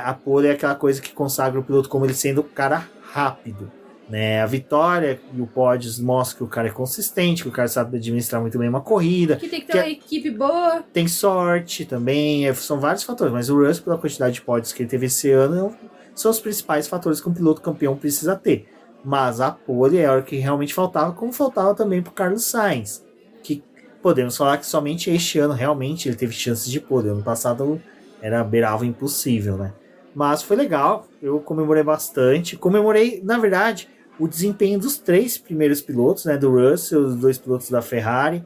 Speaker 1: a pole é aquela coisa que consagra o piloto como ele sendo um cara rápido. né? A vitória e o pódio mostra que o cara é consistente, que o cara sabe administrar muito bem uma corrida.
Speaker 2: Que tem que ter uma equipe boa.
Speaker 1: Tem sorte também, são vários fatores, mas o Russell, pela quantidade de pódios que ele teve esse ano, são os principais fatores que um piloto campeão precisa ter. Mas a pole é o que realmente faltava, como faltava também para o Carlos Sainz, que podemos falar que somente este ano realmente ele teve chances de pole. Ano passado era beirava impossível, né? Mas foi legal, eu comemorei bastante. Comemorei, na verdade, o desempenho dos 3 primeiros pilotos, né? Do Russell, os 2 pilotos da Ferrari.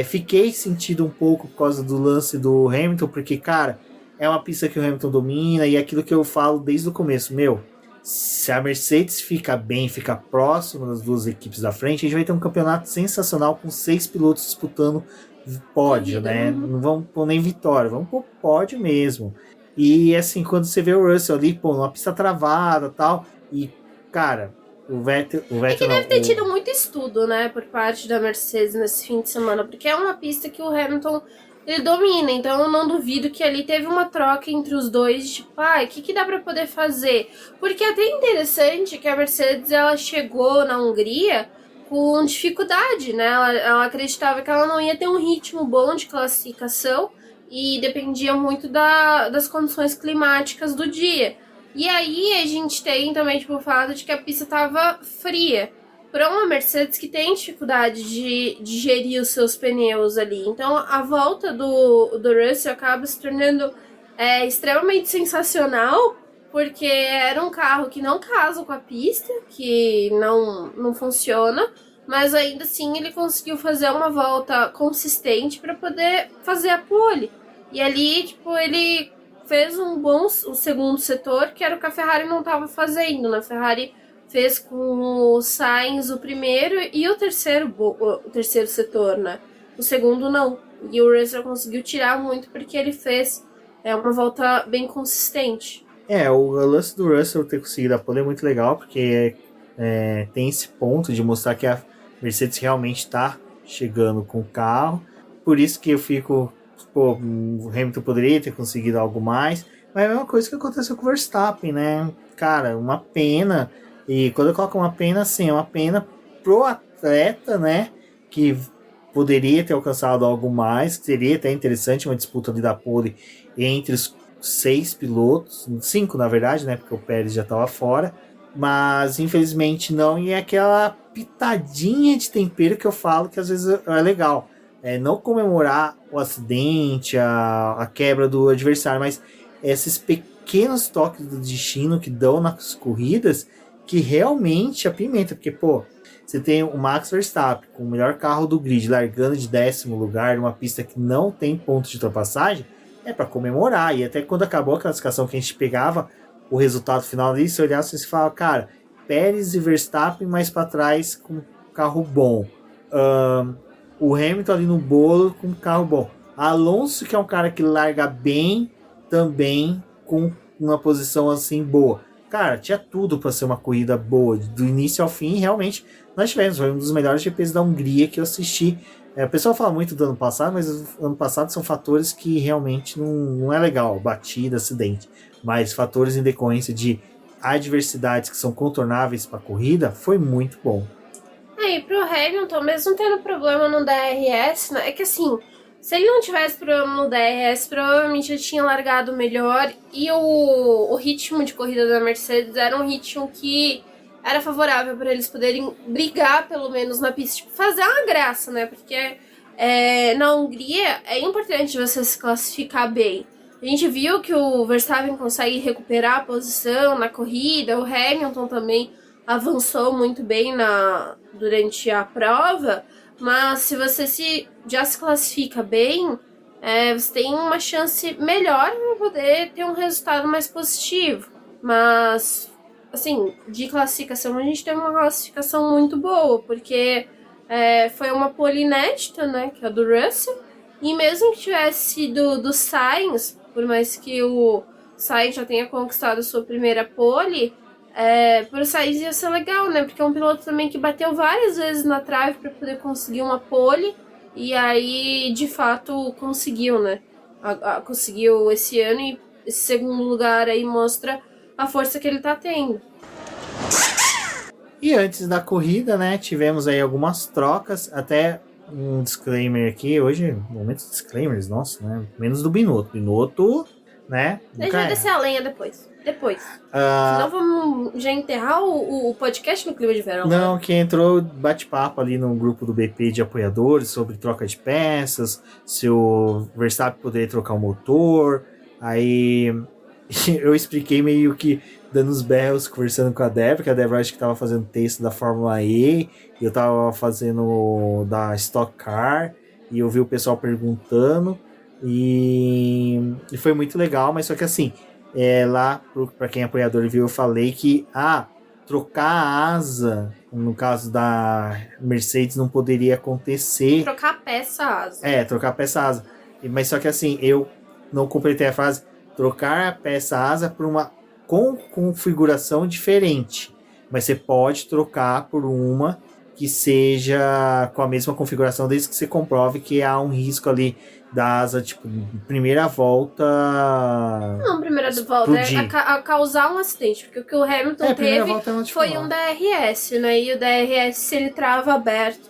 Speaker 1: Fiquei sentido um pouco por causa do lance do Hamilton, porque, cara, é uma pista que o Hamilton domina e é aquilo que eu falo desde o começo, se a Mercedes fica bem, fica próxima das 2 equipes da frente, a gente vai ter um campeonato sensacional com 6 pilotos disputando pódio, né? Não vamos pôr nem vitória, vamos pôr pódio mesmo. E assim, quando você vê o Russell ali, numa pista travada e tal, e, cara, o Vettel
Speaker 2: que deve ter tido muito estudo, né, por parte da Mercedes nesse fim de semana, porque é uma pista que o Hamilton ele domina, então eu não duvido que ali teve uma troca entre os dois, tipo, o que dá pra poder fazer? Porque é até interessante que a Mercedes, ela chegou na Hungria com dificuldade, né, ela acreditava que ela não ia ter um ritmo bom de classificação e dependia muito das condições climáticas do dia. E aí a gente tem também, tipo, o fato de que a pista tava fria. Para uma Mercedes que tem dificuldade de gerir os seus pneus ali. Então a volta do Russell acaba se tornando extremamente sensacional, porque era um carro que não casa com a pista, que não funciona, mas ainda assim ele conseguiu fazer uma volta consistente para poder fazer a pole. E ali, tipo, ele fez o segundo setor, que era o que a Ferrari não estava fazendo, né? A Ferrari fez com o Sainz o primeiro e o terceiro setor, né? O segundo não. E o Russell conseguiu tirar muito porque ele fez uma volta bem consistente.
Speaker 1: O lance do Russell ter conseguido a pole é muito legal, porque tem esse ponto de mostrar que a Mercedes realmente está chegando com o carro. Por isso que eu fico... o Hamilton poderia ter conseguido algo mais, mas é a mesma coisa que aconteceu com o Verstappen, né? Cara, uma pena. E quando eu coloco uma pena, assim, é uma pena pro atleta, né? Que poderia ter alcançado algo mais, seria até interessante uma disputa ali da pole entre os 6 pilotos, 5 na verdade, né? Porque o Pérez já estava fora, mas infelizmente não, e é aquela pitadinha de tempero que eu falo que às vezes é legal. Não comemorar o acidente, a quebra do adversário, mas esses pequenos toques do destino que dão nas corridas que realmente apimenta, porque, você tem o Max Verstappen com o melhor carro do grid largando de 10º lugar numa pista que não tem ponto de ultrapassagem, é para comemorar. E até quando acabou a classificação que a gente pegava o resultado final ali, você olhava e você fala, cara, Pérez e Verstappen mais para trás com carro bom, o Hamilton ali no bolo com um carro bom, Alonso, que é um cara que larga bem também com uma posição assim boa. Cara, tinha tudo para ser uma corrida boa, do início ao fim. Realmente nós tivemos, foi um dos melhores GPs da Hungria que eu assisti. O pessoal fala muito do ano passado, mas o ano passado são fatores que realmente não é legal, batida, acidente, mas fatores em decorrência de adversidades que são contornáveis para a corrida, foi muito bom.
Speaker 2: E pro Hamilton, mesmo tendo problema no DRS, né, é que assim, se ele não tivesse problema no DRS, provavelmente ele tinha largado melhor, e o ritmo de corrida da Mercedes era um ritmo que era favorável para eles poderem brigar, pelo menos na pista, tipo, fazer uma graça, né? Porque na Hungria é importante você se classificar bem. A gente viu que o Verstappen consegue recuperar a posição na corrida, o Hamilton também avançou muito bem durante a prova, mas se você já se classifica bem, você tem uma chance melhor para poder ter um resultado mais positivo. Mas, assim, de classificação, a gente tem uma classificação muito boa, porque foi uma pole inédita, né, que é a do Russell, e mesmo que tivesse sido do Sainz, por mais que o Sainz já tenha conquistado a sua primeira pole, por Sainz ia ser legal, né? Porque é um piloto também que bateu várias vezes na trave para poder conseguir uma pole, e aí de fato conseguiu, né? Conseguiu esse ano, e esse segundo lugar aí mostra a força que ele tá tendo.
Speaker 1: E antes da corrida, né, tivemos aí algumas trocas, até um disclaimer aqui, hoje, momentos disclaimers, nossa, né, menos do Binotto. Binotto, né,
Speaker 2: A gente vai descer a lenha depois. Senão vamos já enterrar o podcast no clima de verão.
Speaker 1: Não,
Speaker 2: né?
Speaker 1: que entrou bate-papo ali no grupo do BP de apoiadores sobre troca de peças, se o Verstappen poderia trocar o motor, aí eu expliquei meio que dando os berros, conversando com a Débora, que a Débora acho que estava fazendo texto da Fórmula E, e eu estava fazendo da Stock Car, e eu vi o pessoal perguntando, e foi muito legal, mas só que assim, lá, para quem é apoiador viu, eu falei que, trocar a asa, no caso da Mercedes, não poderia acontecer.
Speaker 2: Trocar a peça asa.
Speaker 1: Trocar a peça asa. Mas só que assim, eu não completei a frase, trocar a peça asa por uma com configuração diferente. Mas você pode trocar por uma que seja com a mesma configuração, desde que você comprove que há um risco ali da asa, tipo, primeira volta.
Speaker 2: Não, primeira volta é causar um acidente, porque o que o Hamilton teve foi um DRS, né? E o DRS, se ele trava aberto,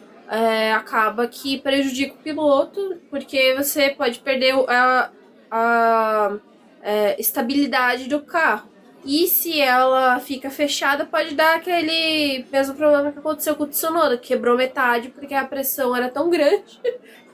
Speaker 2: acaba que prejudica o piloto, porque você pode perder a estabilidade do carro. E se ela fica fechada, pode dar aquele mesmo problema que aconteceu com o Tsunoda, que quebrou metade porque a pressão era tão grande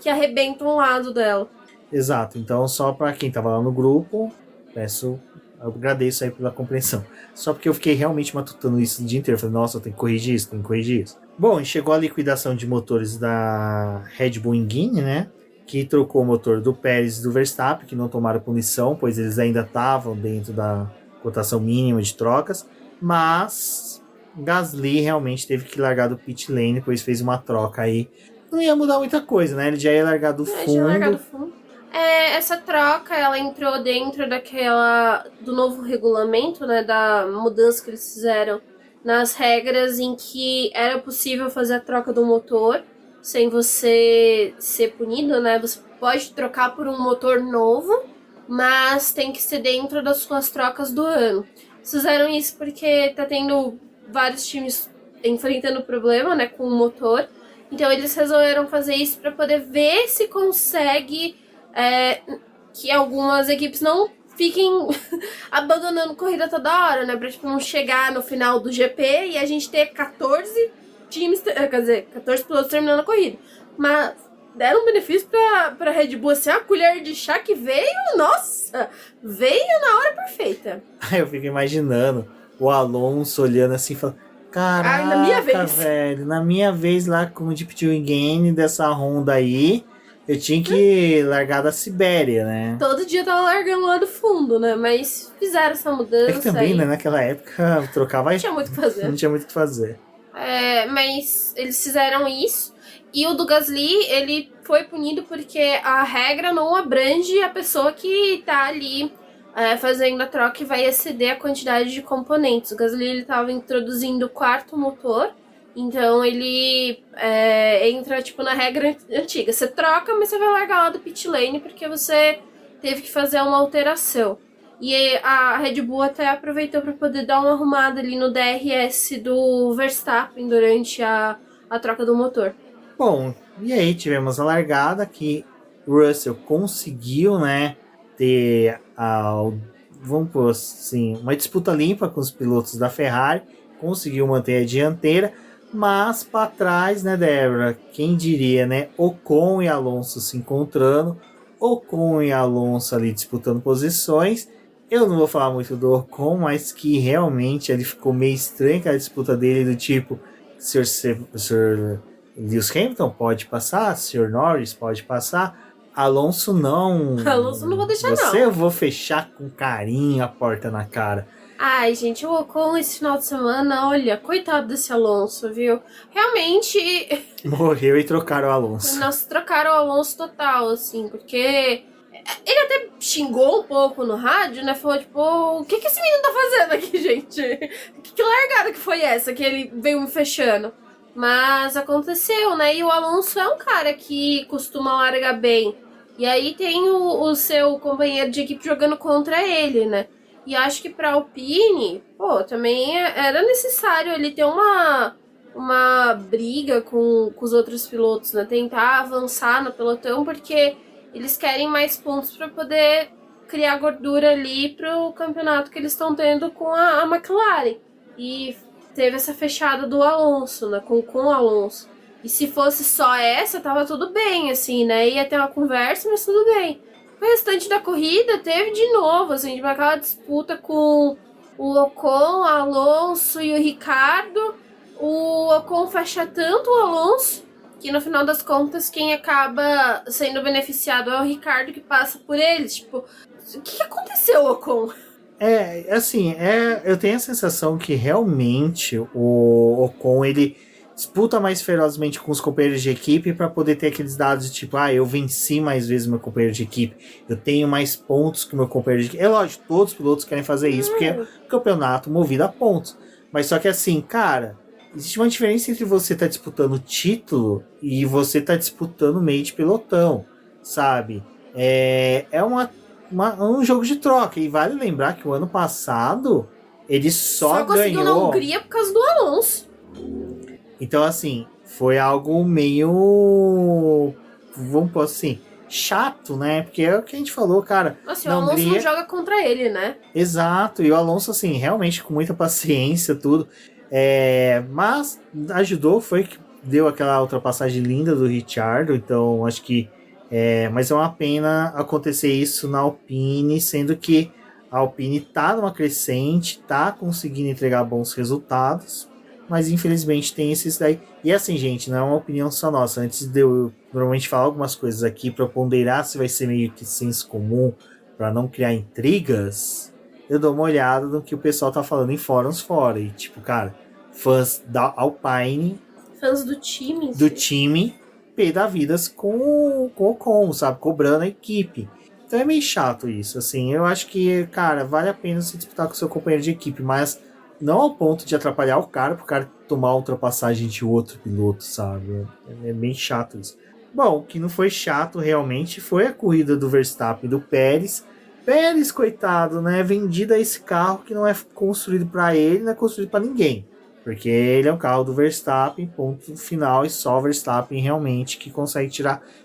Speaker 2: que arrebenta um lado dela.
Speaker 1: Exato, então só para quem tava lá no grupo, eu agradeço aí pela compreensão. Só porque eu fiquei realmente matutando isso o dia inteiro, falei, nossa, eu tenho que corrigir isso. Bom, chegou a liquidação de motores da Red Bull Engine, né? Que trocou o motor do Pérez e do Verstappen, que não tomaram punição, pois eles ainda estavam dentro da cotação mínima de trocas, mas Gasly realmente teve que largar do pit lane, pois fez uma troca aí. Não ia mudar muita coisa, né? Ele já ia largar do fundo.
Speaker 2: Essa troca, ela entrou dentro do novo regulamento, né? Da mudança que eles fizeram nas regras em que era possível fazer a troca do motor sem você ser punido, né? Você pode trocar por um motor novo, mas tem que ser dentro das suas trocas do ano. Fizeram isso porque tá tendo vários times enfrentando problema, né, com o motor. Então eles resolveram fazer isso para poder ver se consegue que algumas equipes não fiquem abandonando corrida toda hora, né? Pra não chegar no final do GP e a gente ter 14 times, 14 pilotos terminando a corrida. Mas deram um benefício pra Red Bull, assim, a colher de chá que veio na hora perfeita.
Speaker 1: Eu fico imaginando o Alonso olhando assim e falando, caraca,
Speaker 2: na minha vez.
Speaker 1: Velho, na minha vez lá com o Deep Tuning Game dessa Honda aí, eu tinha que largar da Sibéria, né?
Speaker 2: Todo dia tava largando lá do fundo, né? Mas fizeram essa mudança.
Speaker 1: É que também,
Speaker 2: aí.
Speaker 1: né, naquela época, trocava...
Speaker 2: Não tinha muito o que fazer.
Speaker 1: Não tinha muito o que fazer.
Speaker 2: Mas eles fizeram isso. E o do Gasly, ele foi punido porque a regra não abrange a pessoa que tá ali fazendo a troca e vai exceder a quantidade de componentes. O Gasly, ele tava introduzindo o quarto motor, então ele entra, tipo, na regra antiga. Você troca, mas você vai largar lá do pit lane porque você teve que fazer uma alteração. E a Red Bull até aproveitou para poder dar uma arrumada ali no DRS do Verstappen durante a troca do motor.
Speaker 1: Bom, e aí tivemos a largada que o Russell conseguiu, né, ter vamos pôr assim, uma disputa limpa com os pilotos da Ferrari, conseguiu manter a dianteira, mas para trás, né, Débora, quem diria, né, Ocon e Alonso se encontrando, Ocon e Alonso ali disputando posições. Eu não vou falar muito do Ocon, mas que realmente ele ficou meio estranho com a disputa dele, do tipo, Sr. Lewis Hamilton pode passar, Sr. Norris pode passar, Alonso não.
Speaker 2: Alonso não vou deixar, não.
Speaker 1: Eu vou fechar com carinho a porta na cara.
Speaker 2: Ai, gente, o Ocon esse final de semana, olha, coitado desse Alonso, viu? Realmente...
Speaker 1: Morreu e trocaram o Alonso.
Speaker 2: Nossa, trocaram o Alonso total, assim, porque... Ele até xingou um pouco no rádio, né? Falou, tipo, o que esse menino tá fazendo aqui, gente? Que largada que foi essa que ele veio me fechando? Mas aconteceu, né? E o Alonso é um cara que costuma largar bem. E aí tem o seu companheiro de equipe jogando contra ele, né? E acho que pra Alpine, também era necessário ele ter uma briga com os outros pilotos, né? Tentar avançar no pelotão, porque eles querem mais pontos para poder criar gordura ali pro campeonato que eles estão tendo com a McLaren. E teve essa fechada do Alonso, né? Com o Alonso. E se fosse só essa, tava tudo bem, assim, né? Ia ter uma conversa, mas tudo bem. O restante da corrida teve de novo, assim, tipo, aquela disputa com o Ocon, o Alonso e o Ricardo. O Ocon fecha tanto o Alonso que no final das contas quem acaba sendo beneficiado é o Ricardo, que passa por eles. Tipo, o que aconteceu, Ocon?
Speaker 1: Eu tenho a sensação que realmente o Ocon, ele disputa mais ferozmente com os companheiros de equipe para poder ter aqueles dados de tipo, eu venci mais vezes meu companheiro de equipe, eu tenho mais pontos que meu companheiro de equipe. É lógico, todos os pilotos querem fazer isso, porque é um campeonato movido a pontos. Mas só que assim, cara, existe uma diferença entre você estar disputando o título e você estar disputando meio de pelotão, sabe? É um jogo de troca. E vale lembrar que o ano passado ele só
Speaker 2: conseguiu
Speaker 1: ganhou
Speaker 2: na Hungria por causa do Alonso.
Speaker 1: Então, assim, foi algo meio, vamos pôr assim, chato, né? Porque é o que a gente falou, cara.
Speaker 2: Nossa, o Alonso não joga contra ele, né?
Speaker 1: Exato, e o Alonso, assim, realmente com muita paciência, tudo. Mas ajudou, foi que deu aquela ultrapassagem linda do Ricciardo, então acho que mas é uma pena acontecer isso na Alpine, sendo que a Alpine tá numa crescente, tá conseguindo entregar bons resultados, mas infelizmente tem esses daí. E assim, gente, não é uma opinião só nossa. Antes de eu normalmente falar algumas coisas aqui para ponderar se vai ser meio que senso comum para não criar intrigas, eu dou uma olhada no que o pessoal tá falando em fóruns fora. E tipo, cara, fãs da Alpine,
Speaker 2: fãs do time,
Speaker 1: da vidas com o Ocon, sabe? Cobrando a equipe. Então é meio chato isso, assim. Eu acho que, cara, vale a pena se disputar com o seu companheiro de equipe, mas não ao ponto de atrapalhar o cara, pro cara tomar a ultrapassagem de outro piloto, sabe? É bem chato isso. Bom, o que não foi chato realmente foi a corrida do Verstappen e do Pérez. Pérez, coitado, né? Vendido a esse carro que não é construído para ele, não é construído para ninguém. Porque ele é um carro do Verstappen, ponto final, e só o Verstappen realmente que consegue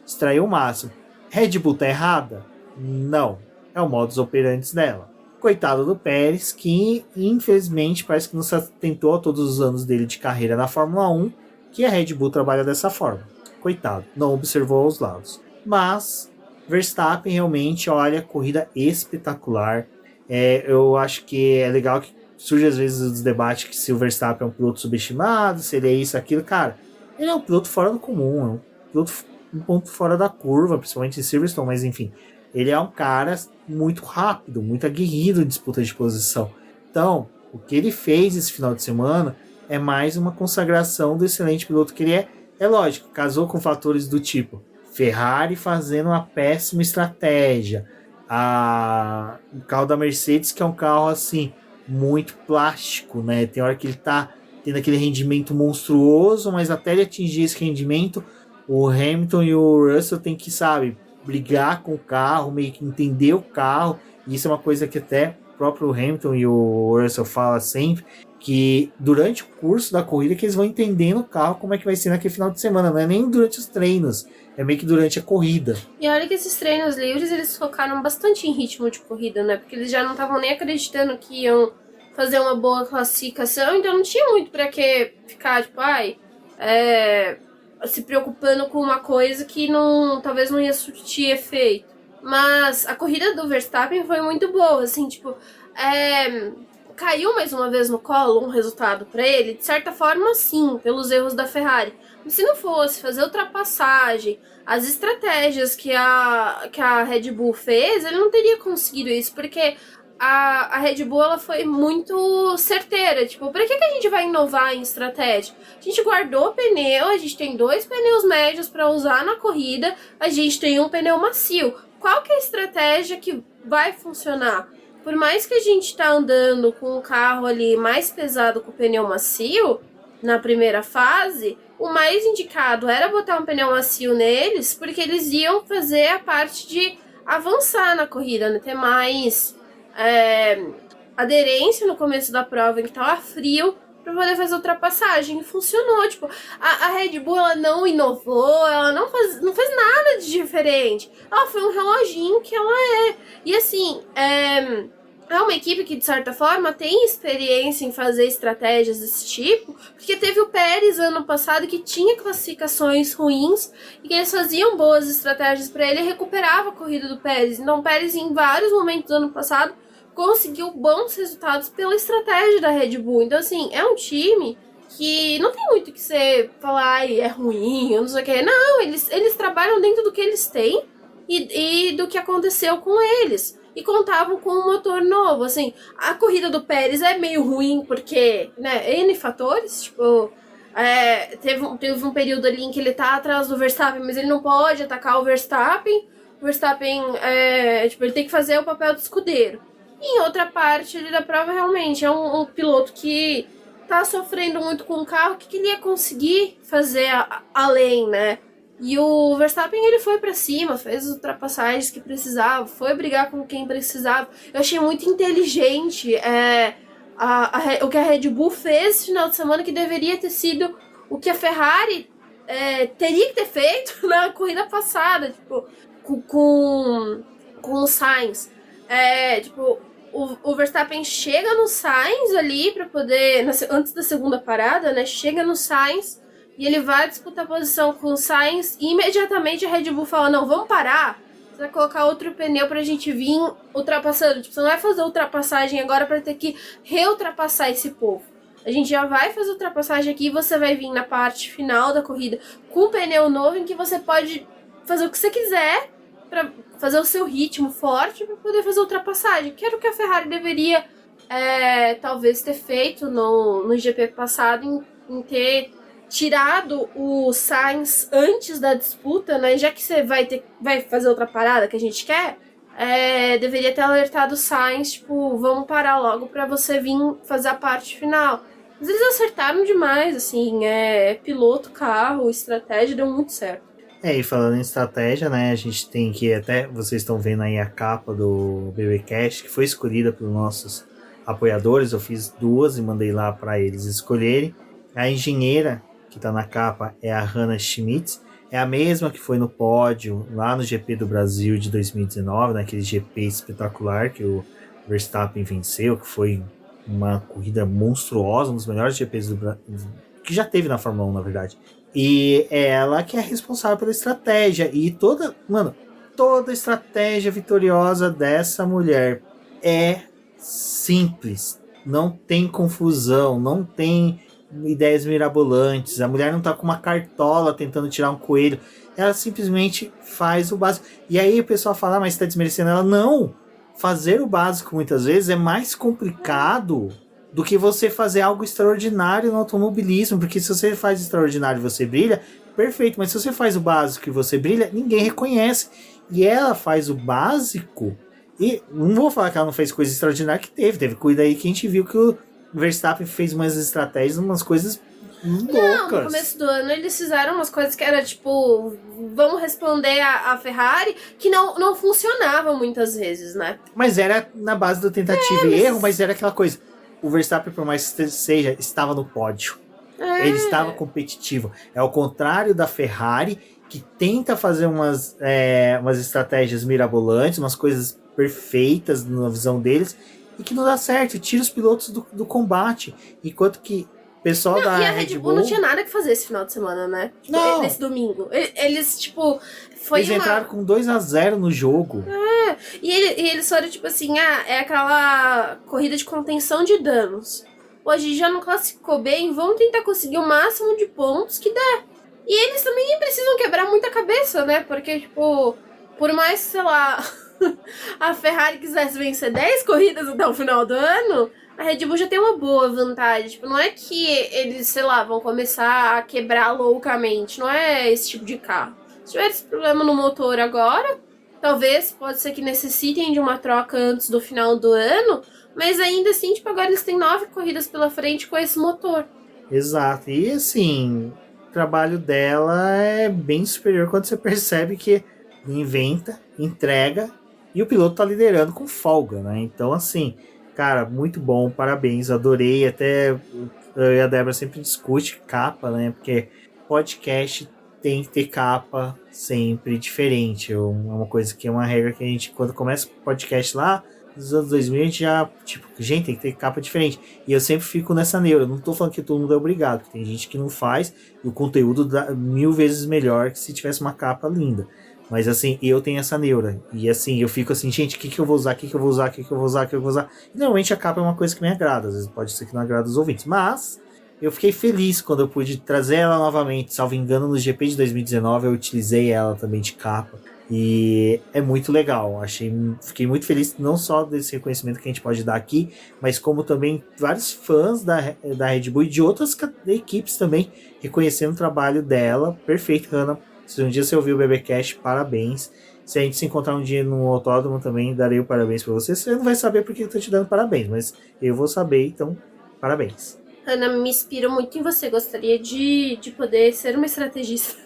Speaker 1: extrair o máximo. Red Bull tá errada? Não. É o modus operandi dela. Coitado do Pérez, que infelizmente parece que não se atentou a todos os anos dele de carreira na Fórmula 1, que a Red Bull trabalha dessa forma. Coitado, não observou os lados. Mas Verstappen realmente, olha, corrida espetacular. Eu acho que é legal que surge às vezes os debates que se o Verstappen é um piloto subestimado, se ele é isso, aquilo. Cara, ele é um piloto fora do comum, é um piloto um ponto fora da curva, principalmente em Silverstone, mas enfim, ele é um cara muito rápido, muito aguerrido em disputa de posição. Então, o que ele fez esse final de semana é mais uma consagração do excelente piloto que ele é. É lógico, casou com fatores do tipo Ferrari fazendo uma péssima estratégia, o carro da Mercedes, que é um carro assim muito plástico, né? Tem hora que ele tá tendo aquele rendimento monstruoso, mas até ele atingir esse rendimento, o Hamilton e o Russell tem que, sabe, brigar com o carro, meio que entender o carro. E isso é uma coisa que até o próprio Hamilton e o Russell falam sempre, que durante o curso da corrida que eles vão entendendo o carro, como é que vai ser naquele final de semana, não é nem durante os treinos, é meio que durante a corrida.
Speaker 2: E olha que esses treinos livres, eles focaram bastante em ritmo de corrida, né? Porque eles já não estavam nem acreditando que iam fazer uma boa classificação, então não tinha muito pra que ficar, tipo, se preocupando com uma coisa que talvez não ia surtir efeito. Mas a corrida do Verstappen foi muito boa, assim, tipo, caiu mais uma vez no colo um resultado pra ele, de certa forma sim, pelos erros da Ferrari. Mas se não fosse fazer ultrapassagem, as estratégias que a Red Bull fez, ele não teria conseguido isso, porque a Red Bull ela foi muito certeira. Tipo, pra que a gente vai inovar em estratégia? A gente guardou o pneu, a gente tem 2 pneus médios para usar na corrida, a gente tem um pneu macio. Qual que é a estratégia que vai funcionar? Por mais que a gente tá andando com um carro ali mais pesado com o pneu macio, na primeira fase, o mais indicado era botar um pneu macio neles, porque eles iam fazer a parte de avançar na corrida, né? Ter mais aderência no começo da prova, em que tava frio, pra poder fazer ultrapassagem. E funcionou, tipo, a Red Bull, ela não inovou, ela não fez nada de diferente. Ela foi um reloginho que ela é. E assim, é uma equipe que, de certa forma, tem experiência em fazer estratégias desse tipo, porque teve o Pérez ano passado que tinha classificações ruins e que eles faziam boas estratégias para ele e recuperava a corrida do Pérez. Então, o Pérez, em vários momentos do ano passado, conseguiu bons resultados pela estratégia da Red Bull. Então, assim, é um time que não tem muito que você falar, ai, é ruim, eu não sei o que. Não, eles trabalham dentro do que eles têm e do que aconteceu com eles. E contavam com um motor novo, assim. A corrida do Pérez é meio ruim porque, né, N fatores, tipo... teve um período ali em que ele tá atrás do Verstappen, mas ele não pode atacar o Verstappen. O Verstappen, ele tem que fazer o papel do escudeiro. Em outra parte ali da prova, realmente, é um piloto que tá sofrendo muito com o carro, que ele ia conseguir fazer além, né? E o Verstappen, ele foi pra cima, fez as ultrapassagens que precisava, foi brigar com quem precisava. Eu achei muito inteligente o que a Red Bull fez esse final de semana, que deveria ter sido o que a Ferrari teria que ter feito na corrida passada, tipo, com o Sainz. O Verstappen chega no Sainz ali pra poder, antes da segunda parada, né? Chega no Sainz e ele vai disputar a posição com o Sainz e imediatamente a Red Bull fala, não, vamos parar, você vai colocar outro pneu pra gente vir ultrapassando. Tipo, você não vai fazer ultrapassagem agora pra ter que reultrapassar esse povo. A gente já vai fazer ultrapassagem aqui e você vai vir na parte final da corrida com um pneu novo em que você pode fazer o que você quiser pra fazer o seu ritmo forte para poder fazer ultrapassagem, que era o que a Ferrari deveria talvez ter feito no GP passado, em ter tirado o Sainz antes da disputa, né? Já que você vai fazer outra parada que a gente quer, deveria ter alertado o Sainz, tipo, vamos parar logo para você vir fazer a parte final. Mas eles acertaram demais, assim, piloto, carro, estratégia, deu muito certo.
Speaker 1: E falando em estratégia, né, a gente tem que, até vocês estão vendo aí a capa do BBcast, que foi escolhida pelos nossos apoiadores. Eu fiz 2 e mandei lá para eles escolherem. A engenheira que está na capa é a Hannah Schmitz, é a mesma que foi no pódio lá no GP do Brasil de 2019, naquele GP espetacular que o Verstappen venceu, que foi uma corrida monstruosa, um dos melhores GPs do Brasil, que já teve na Fórmula 1, na verdade. E é ela que é responsável pela estratégia. E toda a estratégia vitoriosa dessa mulher é simples. Não tem confusão, não tem ideias mirabolantes. A mulher não tá com uma cartola tentando tirar um coelho. Ela simplesmente faz o básico. E aí o pessoal fala, mas você tá desmerecendo ela. Não! Fazer o básico muitas vezes é mais complicado do que você fazer algo extraordinário no automobilismo, porque se você faz extraordinário e você brilha, perfeito, mas se você faz o básico e você brilha, ninguém reconhece. E ela faz o básico, e não vou falar que ela não fez coisa extraordinária, que teve coisa aí que a gente viu que o Verstappen fez umas estratégias, umas coisas loucas.
Speaker 2: Não, no começo do ano eles fizeram umas coisas que era tipo, vamos responder a Ferrari, que não funcionava muitas vezes, né?
Speaker 1: Mas era na base da tentativa e erro, mas era aquela coisa. O Verstappen, por mais que seja, estava no pódio. Ele estava competitivo. É ao contrário da Ferrari, que tenta fazer umas estratégias mirabolantes, umas coisas perfeitas na visão deles, e que não dá certo, tira os pilotos do combate. Enquanto que o pessoal da
Speaker 2: e a Red Bull não tinha nada que fazer esse final de semana, né?
Speaker 1: Não.
Speaker 2: Nesse domingo. Eles, tipo...
Speaker 1: Eles entraram com 2-0 no jogo.
Speaker 2: E eles foram tipo assim, é aquela corrida de contenção de danos. Hoje já não classificou bem, vamos tentar conseguir o máximo de pontos que der. E eles também nem precisam quebrar muita cabeça, né? Porque, tipo, por mais, sei lá, a Ferrari quisesse vencer 10 corridas até o final do ano, a Red Bull já tem uma boa vantagem. Tipo, não é que eles, sei lá, vão começar a quebrar loucamente. Não é esse tipo de carro. Se tiver esse problema no motor agora, talvez, pode ser que necessitem de uma troca antes do final do ano, mas ainda assim, tipo, agora eles têm 9 corridas pela frente com esse motor.
Speaker 1: Exato. E assim, o trabalho dela é bem superior quando você percebe que inventa, entrega, e o piloto tá liderando com folga, né? Então, assim, Cara, muito bom, parabéns, adorei. Até eu e a Débora sempre discute capa, né? Porque podcast tem que ter capa sempre diferente. É uma coisa que é uma regra que a gente, quando começa o podcast lá, nos anos 2000, a gente já, tipo, gente, tem que ter capa diferente. E eu sempre fico nessa neura. Eu não tô falando que todo mundo é obrigado, porque tem gente que não faz e o conteúdo dá 1000 vezes melhor que se tivesse uma capa linda. Mas assim, eu tenho essa neura. E assim, eu fico assim, gente, o que eu vou usar? O que eu vou usar? O que eu vou usar? O que eu vou usar? E, normalmente a capa é uma coisa que me agrada. Às vezes pode ser que não agrada os ouvintes. Mas eu fiquei feliz quando eu pude trazer ela novamente. Salvo engano, no GP de 2019 eu utilizei ela também de capa. E é muito legal. Fiquei muito feliz não só desse reconhecimento que a gente pode dar aqui, mas como também vários fãs da Red Bull e de outras equipes também reconhecendo o trabalho dela. Perfeito, Hannah. Se um dia você ouvir o BBcast, parabéns. Se a gente se encontrar um dia no autódromo também, darei o parabéns pra você. Você não vai saber porque eu tô te dando parabéns, mas eu vou saber, então, parabéns.
Speaker 2: Ana, me inspiro muito em você. Gostaria de poder ser uma estrategista.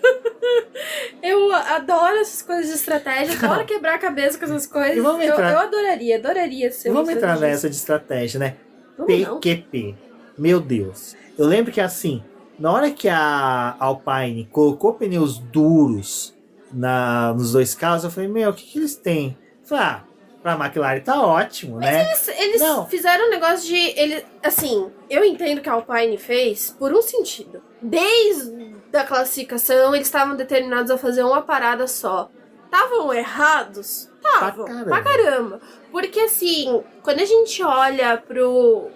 Speaker 2: Eu adoro essas coisas de estratégia, adoro quebrar a cabeça com essas coisas. Eu adoraria ser uma estrategista.
Speaker 1: Vamos entrar nessa de estratégia, né? PQP. Meu Deus. Eu lembro que assim, na hora que a Alpine colocou pneus duros nos dois carros, eu falei, meu, o que eles têm? Eu falei, pra McLaren tá ótimo, né?
Speaker 2: Mas eles fizeram um negócio de... assim, eu entendo que a Alpine fez por um sentido. Desde a classificação, eles estavam determinados a fazer uma parada só. Estavam errados? Estavam. Pra caramba. Porque assim, quando a gente olha pro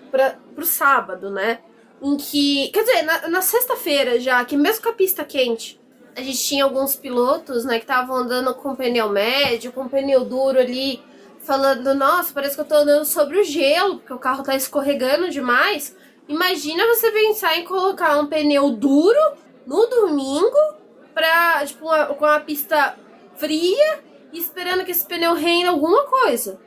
Speaker 2: sábado, né? Em que... Quer dizer, na sexta-feira já, que mesmo com a pista quente, a gente tinha alguns pilotos, né, que estavam andando com pneu médio, com pneu duro ali, falando, nossa, parece que eu tô andando sobre o gelo, porque o carro tá escorregando demais. Imagina você pensar em colocar um pneu duro no domingo, tipo, com uma pista fria, e esperando que esse pneu renda alguma coisa.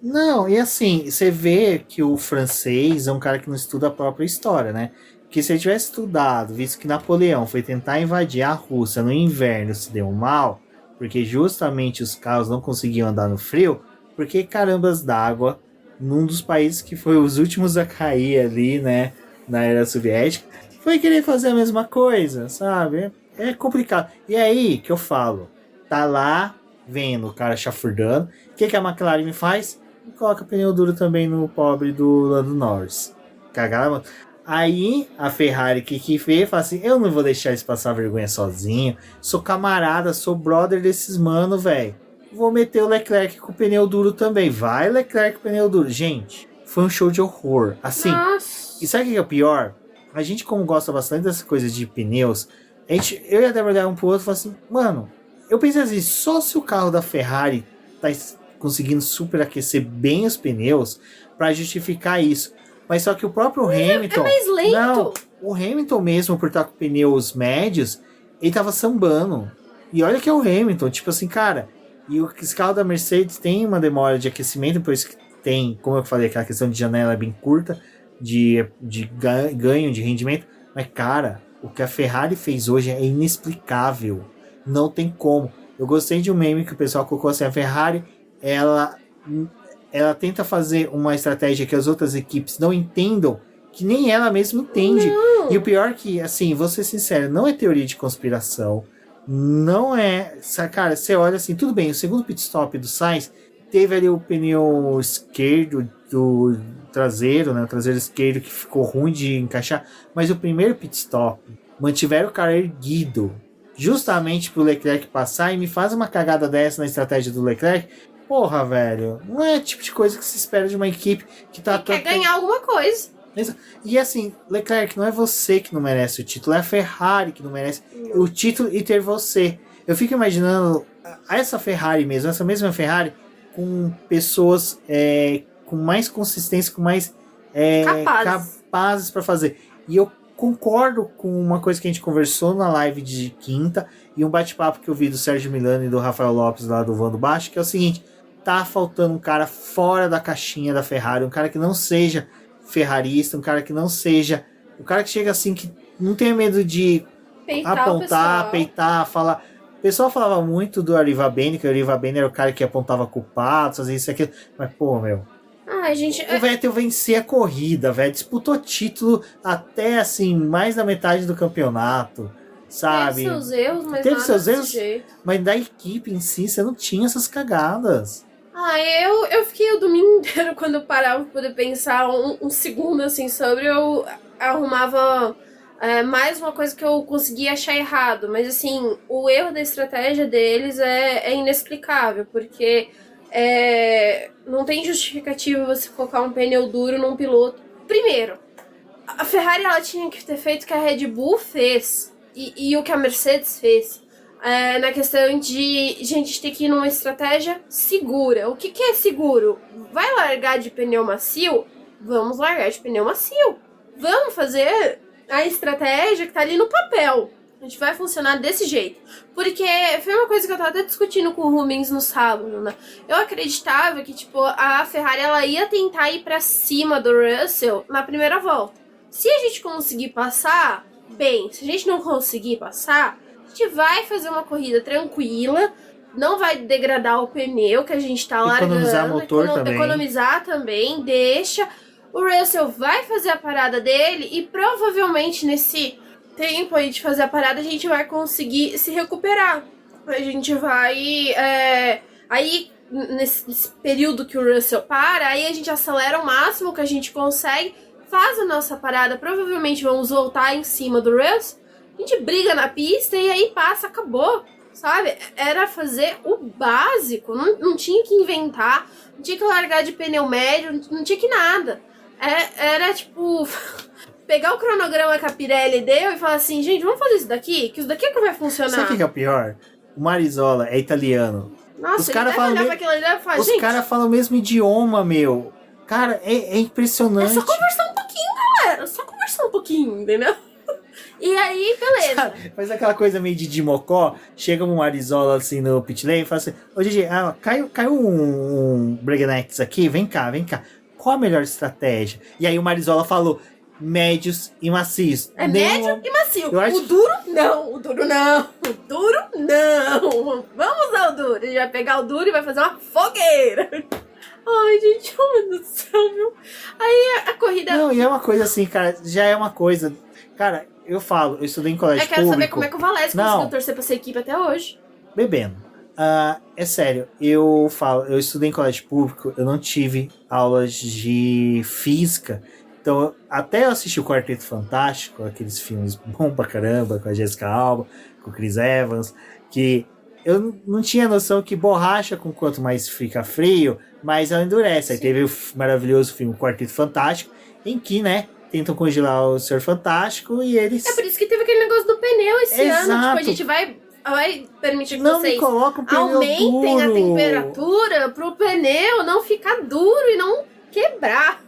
Speaker 1: Não, e assim, você vê que o francês é um cara que não estuda a própria história, né? Que se ele tivesse estudado, visto que Napoleão foi tentar invadir a Rússia no inverno, se deu mal, porque justamente os carros não conseguiam andar no frio, porque carambas d'água, num dos países que foi os últimos a cair ali, né, na era soviética, foi querer fazer a mesma coisa, sabe? É complicado. E aí que eu falo, tá lá vendo o cara chafurdando, o que a McLaren me faz? Coloca pneu duro também no pobre do Lando Norris. Cagaram. Aí a Ferrari que fez, fala assim, eu não vou deixar eles passar vergonha sozinho, sou camarada, sou brother desses mano, velho. Vou meter o Leclerc com o pneu duro também. Vai, Leclerc com o pneu duro. Gente, foi um show de horror. Assim,
Speaker 2: Nossa.
Speaker 1: E sabe o que é o pior? A gente, como gosta bastante dessas coisas de pneus, eu e a Débora olhamos um pro outro e falamos assim, mano, eu pensei assim, só se o carro da Ferrari tá conseguindo superaquecer bem os pneus para justificar isso. Mas só que o próprio Hamilton...
Speaker 2: É mais lento.
Speaker 1: Não, o Hamilton mesmo, por estar com pneus médios, ele tava sambando. E olha que é o Hamilton, tipo assim, cara... E esse carro da Mercedes tem uma demora de aquecimento, por isso que tem, como eu falei, aquela questão de janela bem curta, de ganho de rendimento. Mas, cara, o que a Ferrari fez hoje é inexplicável. Não tem como. Eu gostei de um meme que o pessoal colocou assim, a Ferrari, ela tenta fazer uma estratégia que as outras equipes não entendam, que nem ela mesma entende. Não. E o pior que, assim, vou ser sincero, não é teoria de conspiração, não é... Cara, você olha assim, tudo bem, o segundo pit stop do Sainz teve ali o pneu esquerdo do traseiro, né, o traseiro esquerdo que ficou ruim de encaixar, mas o primeiro pit stop mantiveram o cara erguido justamente pro Leclerc passar, e me faz uma cagada dessa na estratégia do Leclerc. Porra, velho, não é o tipo de coisa que se espera de uma equipe que tá...
Speaker 2: quer ganhar alguma coisa.
Speaker 1: E assim, Leclerc, não é você que não merece o título, é a Ferrari que não merece o título e ter você. Eu fico imaginando essa Ferrari mesmo, essa mesma Ferrari, com pessoas com mais consistência, com mais capazes para fazer. E eu concordo com uma coisa que a gente conversou na live de quinta e um bate-papo que eu vi do Sérgio Milano e do Rafael Lopes lá do Vando Baixo, que é o seguinte: tá faltando um cara fora da caixinha da Ferrari, um cara que não seja ferrarista, um cara que não seja... O cara que chega assim, que não tenha medo de apontar, peitar, falar... O pessoal falava muito do Arriva Bene, que o Arriva Bene era o cara que apontava culpados, fazia isso e aquilo. Mas, pô, meu...
Speaker 2: Ai, gente...
Speaker 1: O Vettel vencia a corrida, velho. Disputou título até, assim, mais da metade do campeonato, sabe?
Speaker 2: Teve seus erros, mas
Speaker 1: Teve
Speaker 2: nada
Speaker 1: seus
Speaker 2: desse
Speaker 1: erros,
Speaker 2: jeito.
Speaker 1: mas da equipe em si, você não tinha essas cagadas.
Speaker 2: Eu fiquei o domingo inteiro quando eu parava pra poder pensar um segundo, assim, sobre... Eu arrumava mais uma coisa que eu conseguia achar errado. Mas, assim, o erro da estratégia deles é inexplicável, porque... não tem justificativa você colocar um pneu duro num piloto. Primeiro, a Ferrari ela tinha que ter feito o que a Red Bull fez e o que a Mercedes fez. Na questão de gente ter que ir numa estratégia segura. O que é seguro? Vai largar de pneu macio? Vamos largar de pneu macio. Vamos fazer a estratégia que tá ali no papel. A gente vai funcionar desse jeito. Porque foi uma coisa que eu tava até discutindo com o Rubens no sábado, né? Eu acreditava que, tipo, a Ferrari ela ia tentar ir pra cima do Russell na primeira volta. Se a gente conseguir passar, bem. Se a gente não conseguir passar, a gente vai fazer uma corrida tranquila. Não vai degradar o pneu que a gente tá largando.
Speaker 1: Economizar motor também.
Speaker 2: Economizar também, deixa. O Russell vai fazer a parada dele e provavelmente nesse... tempo aí de fazer a parada, a gente vai conseguir se recuperar. A gente vai... aí, nesse período que o Russell para, aí a gente acelera o máximo que a gente consegue, faz a nossa parada, provavelmente vamos voltar em cima do Russell, a gente briga na pista e aí passa, acabou, sabe? Era fazer o básico, não tinha que inventar, não tinha que largar de pneu médio, não tinha que nada. Era tipo... pegar o cronograma que a Pirelli deu e falar assim, gente, vamos fazer isso daqui? Que isso daqui é que vai funcionar.
Speaker 1: Sabe o que é o pior? O Marizola é italiano.
Speaker 2: Nossa,
Speaker 1: os caras falam falam o mesmo idioma, meu. Cara, é impressionante.
Speaker 2: É só conversar um pouquinho, galera. Só conversar um pouquinho, entendeu? E aí, beleza.
Speaker 1: Sabe, faz aquela coisa meio de Dimocó. Chega um Marizola assim no pit lane e fala assim, ô Gigi, caiu um Breaknex aqui, vem cá. Qual a melhor estratégia? E aí o Marizola falou... médios e macios.
Speaker 2: Médio e macio.
Speaker 1: Eu acho...
Speaker 2: O duro não. Vamos usar o duro. A gente vai pegar o duro e vai fazer uma fogueira. Ai, gente, oh meu Deus do céu, viu? Aí a corrida...
Speaker 1: Não, e é uma coisa assim, cara, já é uma coisa... Cara, eu estudei em colégio público.
Speaker 2: Eu quero saber como é que o Valese conseguiu torcer pra essa equipe até hoje.
Speaker 1: Bebendo. É sério, eu estudei em colégio público, eu não tive aulas de física. Então, até eu assisti o Quarteto Fantástico, aqueles filmes bons pra caramba, com a Jessica Alba, com o Chris Evans, que eu não tinha noção que borracha, com quanto mais fica frio, mais ela endurece. Sim. Aí teve o maravilhoso filme Quarteto Fantástico, em que, né, tentam congelar o Senhor Fantástico e eles...
Speaker 2: É por isso que teve aquele negócio do pneu esse ano. Tipo, a gente vai permitir que
Speaker 1: não
Speaker 2: vocês
Speaker 1: aumentem
Speaker 2: a temperatura pro pneu não ficar duro e não quebrar.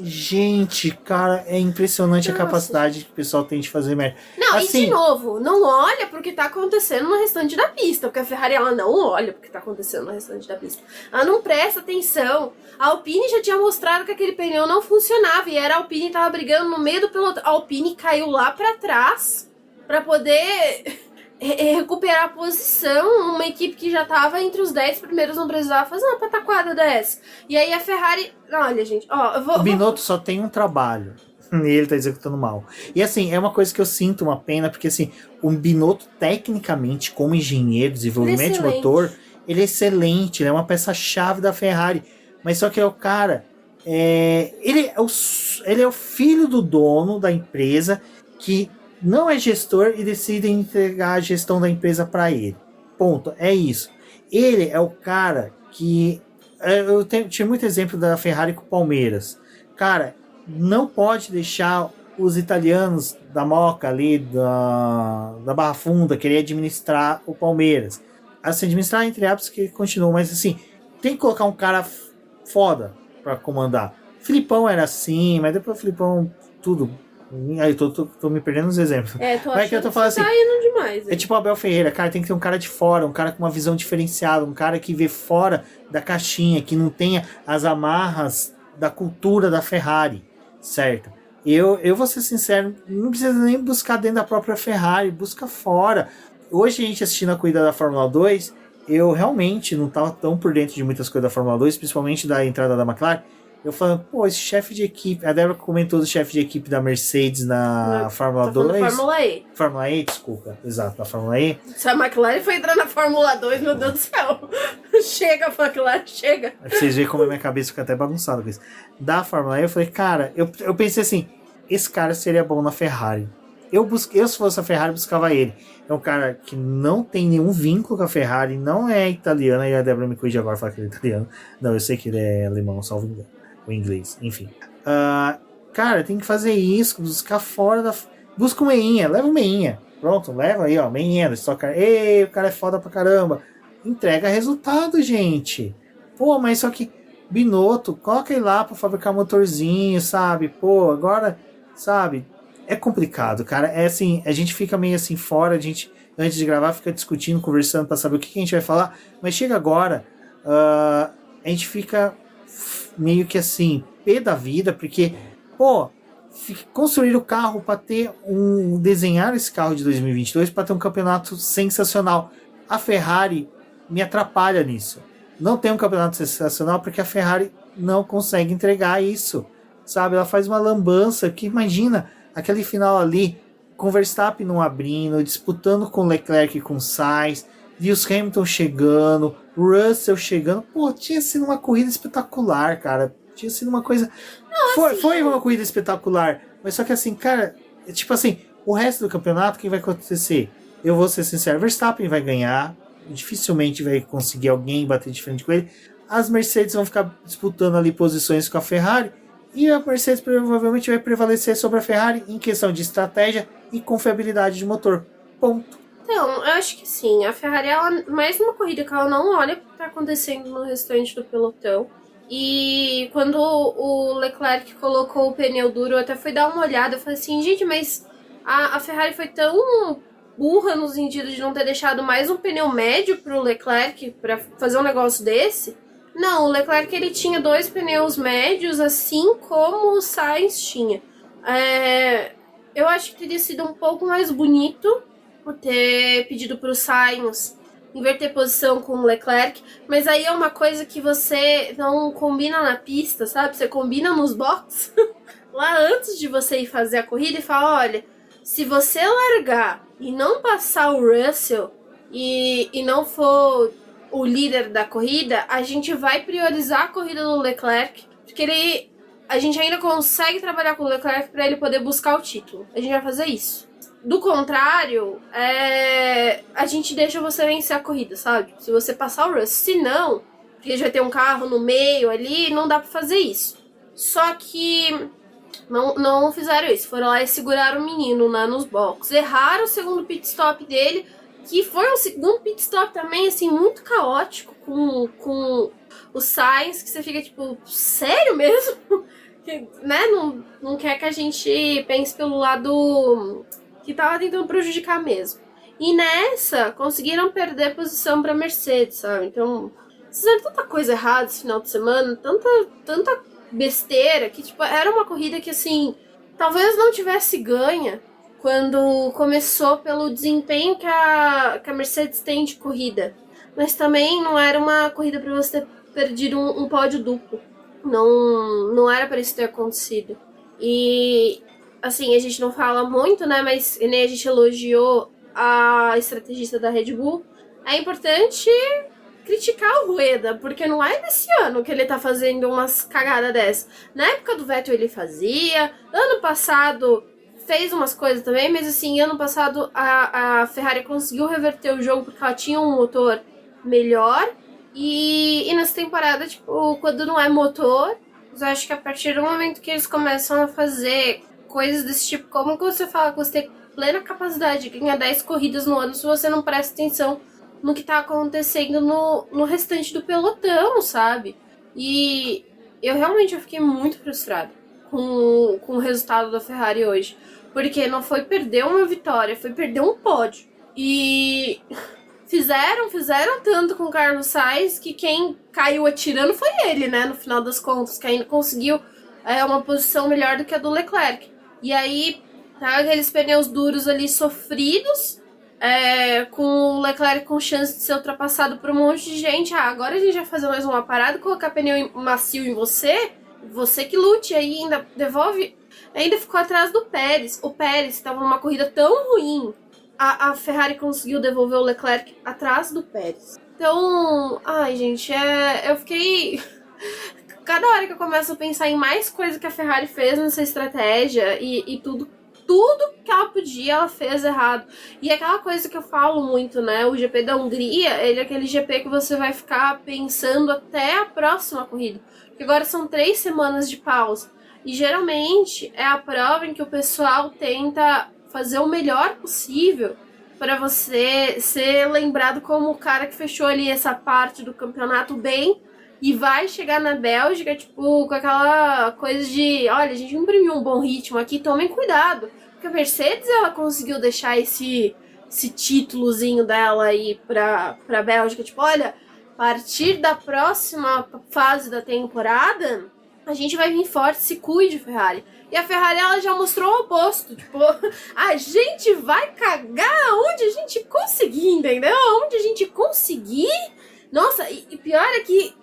Speaker 1: Gente, cara, é impressionante. Nossa. A capacidade que o pessoal tem de fazer merda.
Speaker 2: Não, assim, e de novo, não olha pro que tá acontecendo no restante da pista, porque a Ferrari, ela não olha pro que tá acontecendo no restante da pista. Ela não presta atenção. A Alpine já tinha mostrado que aquele pneu não funcionava, e era a Alpine que tava brigando no meio do pelotão. A Alpine caiu lá pra trás pra poder... recuperar a posição. Uma equipe que já tava entre os 10 primeiros não precisava fazer uma pataquada dessa. E aí a Ferrari... Olha, gente,
Speaker 1: o Binotto só tem um trabalho e ele tá executando mal. E assim, é uma coisa que eu sinto uma pena, porque assim, o Binotto tecnicamente, como engenheiro, desenvolvimento de motor, ele é excelente, ele é uma peça-chave da Ferrari. Mas só que é o cara... ele é o filho do dono da empresa que não é gestor e decide entregar a gestão da empresa para ele. Ponto. É isso. Ele é o cara que... tinha muito exemplo da Ferrari com o Palmeiras. Cara, não pode deixar os italianos da Moca ali, da Barra Funda, querer administrar o Palmeiras. Assim, administrar entre aspas que continua, mas assim, tem que colocar um cara foda para comandar. Filipão era assim, mas depois o Filipão, tudo... Aí tô me perdendo nos exemplos.
Speaker 2: Mas que eu tô falando assim, tá indo demais.
Speaker 1: É tipo o Abel Ferreira, cara, tem que ter um cara de fora, um cara com uma visão diferenciada, um cara que vê fora da caixinha, que não tenha as amarras da cultura da Ferrari, certo? Eu vou ser sincero, não precisa nem buscar dentro da própria Ferrari, busca fora. Hoje a gente assistindo a corrida da Fórmula 2, eu realmente não tava tão por dentro de muitas coisas da Fórmula 2, principalmente da entrada da McLaren. Eu falando, pô, esse chefe de equipe. A Débora comentou do chefe de equipe da Mercedes na Fórmula 2.
Speaker 2: Fórmula E.
Speaker 1: Fórmula E, desculpa. Exato, na Fórmula E.
Speaker 2: Se a McLaren foi entrar na Fórmula 2, meu Deus do céu. Chega, McLaren, chega.
Speaker 1: É pra vocês verem como a minha cabeça fica até bagunçada com isso. Da Fórmula E, eu falei, cara, eu pensei assim, esse cara seria bom na Ferrari. Eu, se fosse a Ferrari, buscava ele. É um cara que não tem nenhum vínculo com a Ferrari, não é italiano, e a Débora me corrige agora, fala que ele é italiano. Não, eu sei que ele é alemão, salvo engano. O inglês, enfim. Cara, tem que fazer isso, buscar fora da... Busca um meinha, leva um meinha. Pronto, leva aí, ó, meinha. Ei, o cara é foda pra caramba. Entrega resultado, gente. Pô, mas só que Binotto, coloca ele lá pra fabricar motorzinho, sabe? Pô, agora, sabe? É complicado, cara. É assim, a gente fica meio assim fora, a gente, antes de gravar, fica discutindo, conversando pra saber o que a gente vai falar. Mas chega agora, a gente fica meio que assim, pé da vida, porque, pô, construir o carro para ter desenhar esse carro de 2022 para ter um campeonato sensacional. A Ferrari me atrapalha nisso. Não tem um campeonato sensacional porque a Ferrari não consegue entregar isso, sabe? Ela faz uma lambança que, imagina, aquele final ali, com Verstappen não abrindo, disputando com Leclerc e com Sainz, Lewis Hamilton chegando, Russell chegando. Pô, tinha sido uma corrida espetacular, cara. Tinha sido uma coisa... Foi uma corrida espetacular. Mas só que assim, cara, tipo assim, o resto do campeonato, o que vai acontecer? Eu vou ser sincero, Verstappen vai ganhar, dificilmente vai conseguir alguém bater de frente com ele. As Mercedes vão ficar disputando ali posições com a Ferrari, e a Mercedes provavelmente vai prevalecer sobre a Ferrari em questão de estratégia e confiabilidade de motor. Ponto.
Speaker 2: Então, eu acho que sim. A Ferrari, ela, mais uma corrida que ela não olha o que está acontecendo no restante do pelotão. E quando o Leclerc colocou o pneu duro, eu até fui dar uma olhada. Eu falei assim, gente, mas a Ferrari foi tão burra no sentido de não ter deixado mais um pneu médio pro Leclerc para fazer um negócio desse. Não, o Leclerc ele tinha 2 pneus médios, assim como o Sainz tinha. Eu acho que teria sido um pouco mais bonito por ter pedido pro Sainz inverter posição com o Leclerc, mas aí é uma coisa que você não combina na pista, sabe? Você combina nos boxes, lá antes de você ir fazer a corrida e fala, olha, se você largar e não passar o Russell e não for o líder da corrida, a gente vai priorizar a corrida do Leclerc, porque a gente ainda consegue trabalhar com o Leclerc para ele poder buscar o título. A gente vai fazer isso. Do contrário, a gente deixa você vencer a corrida, sabe? Se você passar o Russell. Se não, porque já tem um carro no meio ali, não dá pra fazer isso. Só que não fizeram isso. Foram lá e seguraram o menino lá nos boxes. Erraram o segundo pit stop dele, que foi um segundo pit stop também, assim, muito caótico com o Sainz, que você fica tipo, sério mesmo? Que, né? Não quer que a gente pense pelo lado... que tava tentando prejudicar mesmo. E nessa, conseguiram perder posição pra Mercedes, sabe? Então, fizeram tanta coisa errada esse final de semana, tanta besteira, que, tipo, era uma corrida que, assim, talvez não tivesse ganha quando começou pelo desempenho que a Mercedes tem de corrida. Mas também não era uma corrida pra você ter perdido um pódio duplo. Não era pra isso ter acontecido. E... assim, a gente não fala muito, né, mas nem a gente elogiou a estrategista da Red Bull. É importante criticar o Rueda, porque não é desse ano que ele tá fazendo umas cagadas dessas. Na época do Vettel ele fazia, ano passado fez umas coisas também, mas assim, ano passado a Ferrari conseguiu reverter o jogo porque ela tinha um motor melhor. E nessa temporada, tipo, quando não é motor, eu acho que a partir do momento que eles começam a fazer coisas desse tipo, como que você fala que você tem plena capacidade de ganhar 10 corridas no ano se você não presta atenção no que tá acontecendo no restante do pelotão, sabe? E eu fiquei muito frustrada com o resultado da Ferrari hoje, porque não foi perder uma vitória, foi perder um pódio. E fizeram tanto com o Carlos Sainz que quem caiu atirando foi ele, né? No final das contas, que ainda conseguiu uma posição melhor do que a do Leclerc. E aí, tá aqueles pneus duros ali sofridos, com o Leclerc com chance de ser ultrapassado por um monte de gente. Agora a gente vai fazer mais uma parada, colocar pneu macio em você você que lute aí, ainda devolve. Ainda ficou atrás do Pérez. O Pérez estava numa corrida tão ruim. A Ferrari conseguiu devolver o Leclerc atrás do Pérez. Então, ai, gente, eu fiquei... Cada hora que eu começo a pensar em mais coisa que a Ferrari fez nessa estratégia e tudo que ela podia, ela fez errado. E aquela coisa que eu falo muito, né? O GP da Hungria, ele é aquele GP que você vai ficar pensando até a próxima corrida. Porque agora são 3 semanas de pausa. E geralmente é a prova em que o pessoal tenta fazer o melhor possível para você ser lembrado como o cara que fechou ali essa parte do campeonato bem e vai chegar na Bélgica, tipo, com aquela coisa de, olha, a gente imprimiu um bom ritmo aqui, tomem cuidado. Porque a Mercedes, ela conseguiu deixar esse títulozinho dela aí pra Bélgica, tipo, olha, a partir da próxima fase da temporada, a gente vai vir forte, se cuide, Ferrari. E a Ferrari, ela já mostrou o oposto. Tipo, a gente vai cagar onde a gente conseguir, entendeu? Onde a gente conseguir. Nossa, e pior é que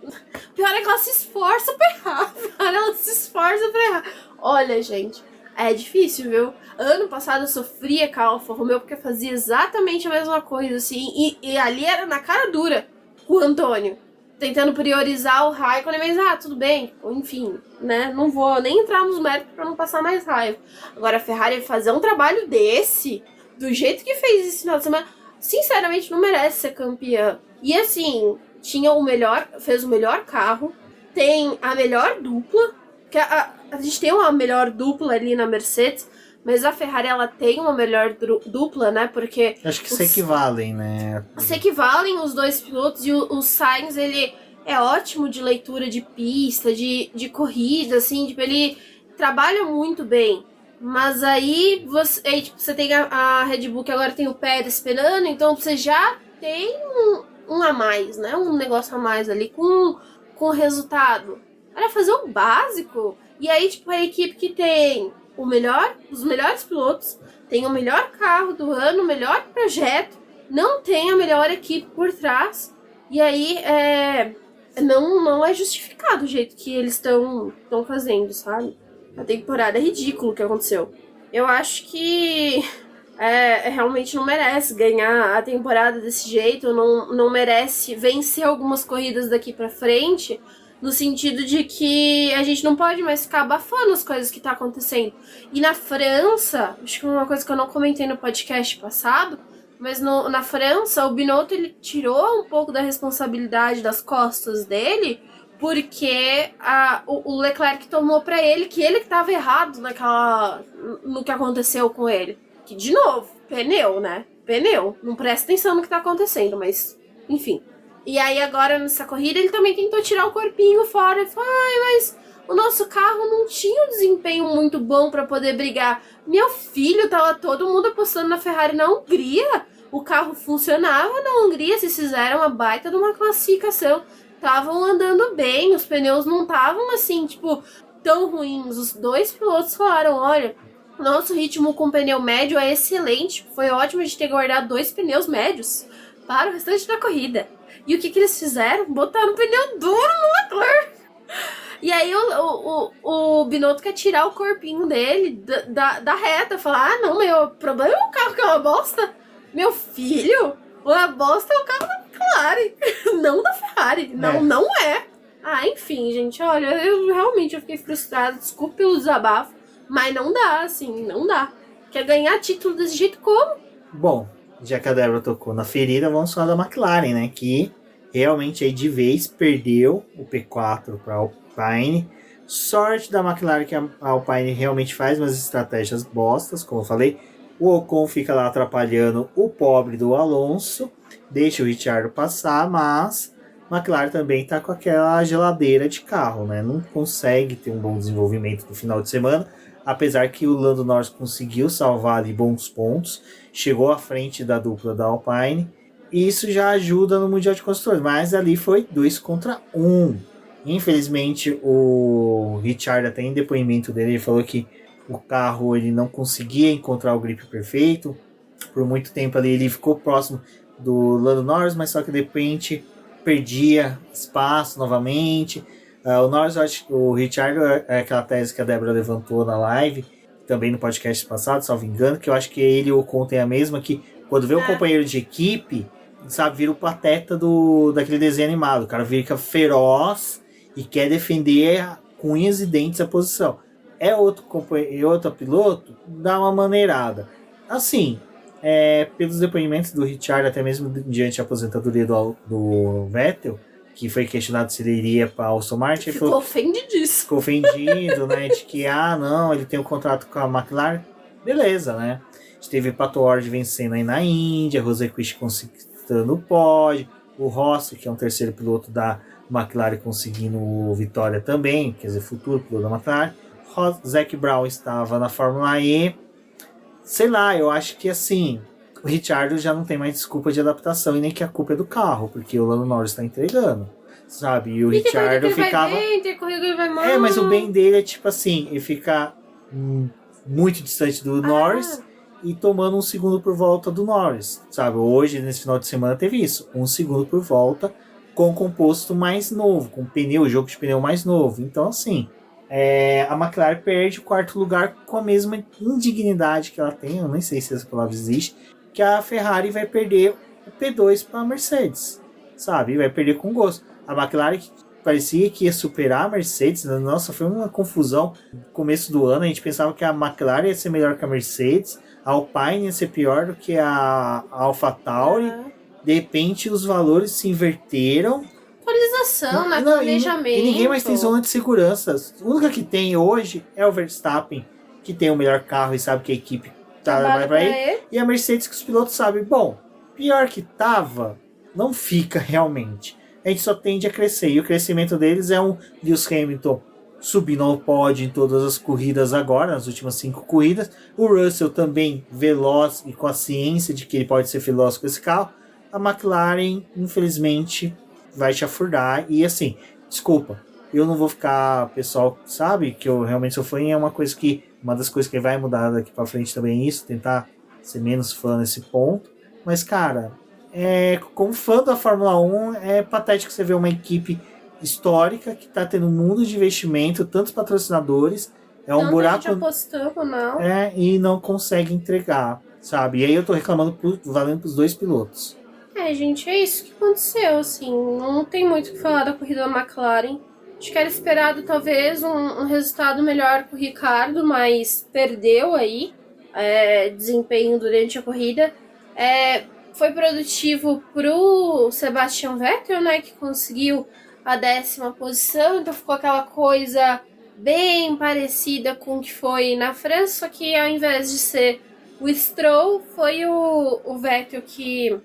Speaker 2: ela se esforça pra errar. Ela se esforça pra errar. Olha, gente, é difícil, viu? Ano passado eu sofria com a Alfa Romeo porque fazia exatamente a mesma coisa, assim. E ali era na cara dura com o Antônio. Tentando priorizar o Raikkonen, mas tudo bem, enfim, né, não vou nem entrar nos méritos pra não passar mais raiva. Agora a Ferrari fazer um trabalho desse, do jeito que fez esse final de semana, sinceramente não merece ser campeã. E assim, fez o melhor carro, tem a melhor dupla, que a gente tem uma melhor dupla ali na Mercedes, mas a Ferrari, ela tem uma melhor dupla, né? Porque...
Speaker 1: Acho que se equivalem, né?
Speaker 2: Se equivalem os dois pilotos e o Sainz, ele é ótimo de leitura de pista, de corrida, assim, tipo, ele trabalha muito bem. Mas aí você tem a Red Bull, que agora tem o Pérez esperando, então você já tem um a mais, né? Um negócio a mais ali com o resultado. Olha, fazer o básico. E aí, tipo, a equipe que tem os melhores pilotos, tem o melhor carro do ano, o melhor projeto, não tem a melhor equipe por trás, e aí não é justificado o jeito que eles estão fazendo, sabe? A temporada é ridículo o que aconteceu. Eu acho que realmente não merece ganhar a temporada desse jeito, não merece vencer algumas corridas daqui pra frente, no sentido de que a gente não pode mais ficar abafando as coisas que tá acontecendo. E na França, acho que é uma coisa que eu não comentei no podcast passado, mas na França, o Binotto, ele tirou um pouco da responsabilidade das costas dele, porque o Leclerc tomou pra ele que ele que tava errado no que aconteceu com ele. Que, de novo, pneu, né? Pneu. Não presta atenção no que tá acontecendo, mas, enfim. E aí agora nessa corrida ele também tentou tirar o corpinho fora. Ele falou, mas o nosso carro não tinha um desempenho muito bom pra poder brigar. Meu filho, tava todo mundo apostando na Ferrari na Hungria. O carro funcionava na Hungria, vocês fizeram uma baita de uma classificação. Estavam andando bem, os pneus não estavam assim, tipo, tão ruins. Os dois pilotos falaram, olha, nosso ritmo com pneu médio é excelente. Foi ótimo a gente ter guardado 2 pneus médios para o restante da corrida. E o que eles fizeram? Botaram um pneu duro no Leclerc. E aí o Binotto quer tirar o corpinho dele da reta. Falar, não, meu problema é o carro que é uma bosta. Meu filho, a bosta é o carro da McLaren, não da Ferrari. Não é. Enfim, gente, olha, eu fiquei frustrada. Desculpa pelo desabafo. Mas não dá, assim, não dá. Quer ganhar título desse jeito como?
Speaker 1: Bom, já que a Débora tocou na ferida, vamos falar da McLaren, né? Que realmente aí de vez perdeu o P4 para a Alpine. Sorte da McLaren que a Alpine realmente faz umas estratégias bostas, como eu falei. O Ocon fica lá atrapalhando o pobre do Alonso, deixa o Ricciardo passar, mas a McLaren também está com aquela geladeira de carro, né? Não consegue ter um bom desenvolvimento no final de semana. Apesar que o Lando Norris conseguiu salvar ali bons pontos, chegou à frente da dupla da Alpine, e isso já ajuda no Mundial de Construtores, mas ali foi 2 contra 1. Infelizmente o Richard, até em depoimento dele, ele falou que o carro ele não conseguia encontrar o grip perfeito, por muito tempo ali ele ficou próximo do Lando Norris, mas só que de repente perdia espaço novamente. O Norris, o Ricciardo é aquela tese que a Débora levantou na live, também no podcast passado, salvo engano, que eu acho que ele e o Ocon tem a mesma, que quando vê o companheiro de equipe, sabe, vira o pateta daquele desenho animado. O cara fica feroz e quer defender com unhas e dentes a posição. Outro piloto, dá uma maneirada. Assim, pelos depoimentos do Ricciardo, até mesmo diante da aposentadoria do Vettel, que foi questionado se ele iria para a Aston Martin.
Speaker 2: Ficou ofendidíssimo.
Speaker 1: Ficou ofendido, né? De que, não, ele tem um contrato com a McLaren. Beleza, né? A gente teve Pato Ward vencendo aí na Índia, Rosenquist conquistando o pódio, o Rossi, que é um terceiro piloto da McLaren, conseguindo vitória também, quer dizer, futuro piloto da McLaren. Zac Brown estava na Fórmula E. Sei lá, eu acho que assim, o Ricciardo já não tem mais desculpa de adaptação e nem que a culpa é do carro, porque o Lando Norris está entregando, sabe? E o Ricciardo ficava... mas o bem dele é tipo assim, ele fica muito distante do Norris e tomando um segundo por volta do Norris, sabe? Hoje, nesse final de semana, teve isso. Um segundo por volta com composto mais novo, com jogo de pneu mais novo. Então, assim, a McLaren perde o quarto lugar com a mesma indignidade que ela tem, eu nem sei se essa palavra existe, que a Ferrari vai perder o P2 para a Mercedes, sabe? Vai perder com gosto. A McLaren parecia que ia superar a Mercedes, nossa, foi uma confusão no começo do ano, a gente pensava que a McLaren ia ser melhor que a Mercedes, a Alpine ia ser pior do que a AlphaTauri, de repente os valores se inverteram.
Speaker 2: Atualização, né? Planejamento.
Speaker 1: E ninguém mais tem zona de segurança. A única que tem hoje é o Verstappen, que tem o melhor carro e sabe que a equipe vai pra ele. E a Mercedes, que os pilotos sabem, bom, pior que tava, não fica realmente. A gente só tende a crescer. E o crescimento deles é um Lewis Hamilton subindo ao pódio em todas as corridas agora, nas últimas 5 corridas. O Russell também veloz e com a ciência de que ele pode ser veloz com esse carro. A McLaren, infelizmente, vai chafurdar. E assim, desculpa, eu não vou ficar, pessoal, sabe que eu realmente sou fã, e é uma das coisas que vai mudar daqui pra frente também é isso, tentar ser menos fã nesse ponto. Mas, cara, como fã da Fórmula 1, é patético você ver uma equipe histórica que tá tendo um mundo de investimento, tantos patrocinadores, um buraco
Speaker 2: apostando, não.
Speaker 1: E não consegue entregar, sabe? E aí eu tô reclamando valendo pros 2 pilotos.
Speaker 2: Gente, é isso que aconteceu, assim, não tem muito o que falar da corrida da McLaren. Acho que era esperado talvez um resultado melhor com o Ricardo, mas perdeu aí desempenho durante a corrida. Foi produtivo pro Sebastian Vettel, né, que conseguiu a 10ª posição, então ficou aquela coisa bem parecida com o que foi na França, só que ao invés de ser o Stroll, foi o Vettel que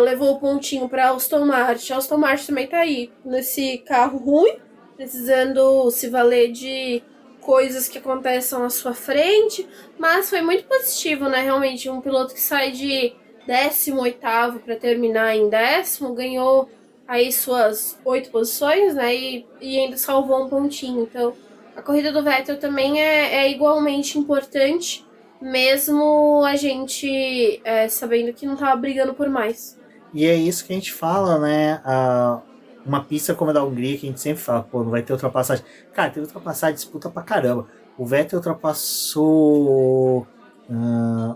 Speaker 2: levou o pontinho para Aston Martin. A Aston Martin também tá aí nesse carro ruim, precisando se valer de coisas que acontecem à sua frente, mas foi muito positivo, né? Realmente, um piloto que sai de 18º para terminar em 10º, ganhou aí suas 8 posições, né? E ainda salvou um pontinho. Então, a corrida do Vettel também é igualmente importante, mesmo a gente sabendo que não tava brigando por mais.
Speaker 1: E é isso que a gente fala, né? Uma pista como a da Hungria, que a gente sempre fala, não vai ter ultrapassagem. Cara, teve ultrapassagem, disputa pra caramba. O Vettel ultrapassou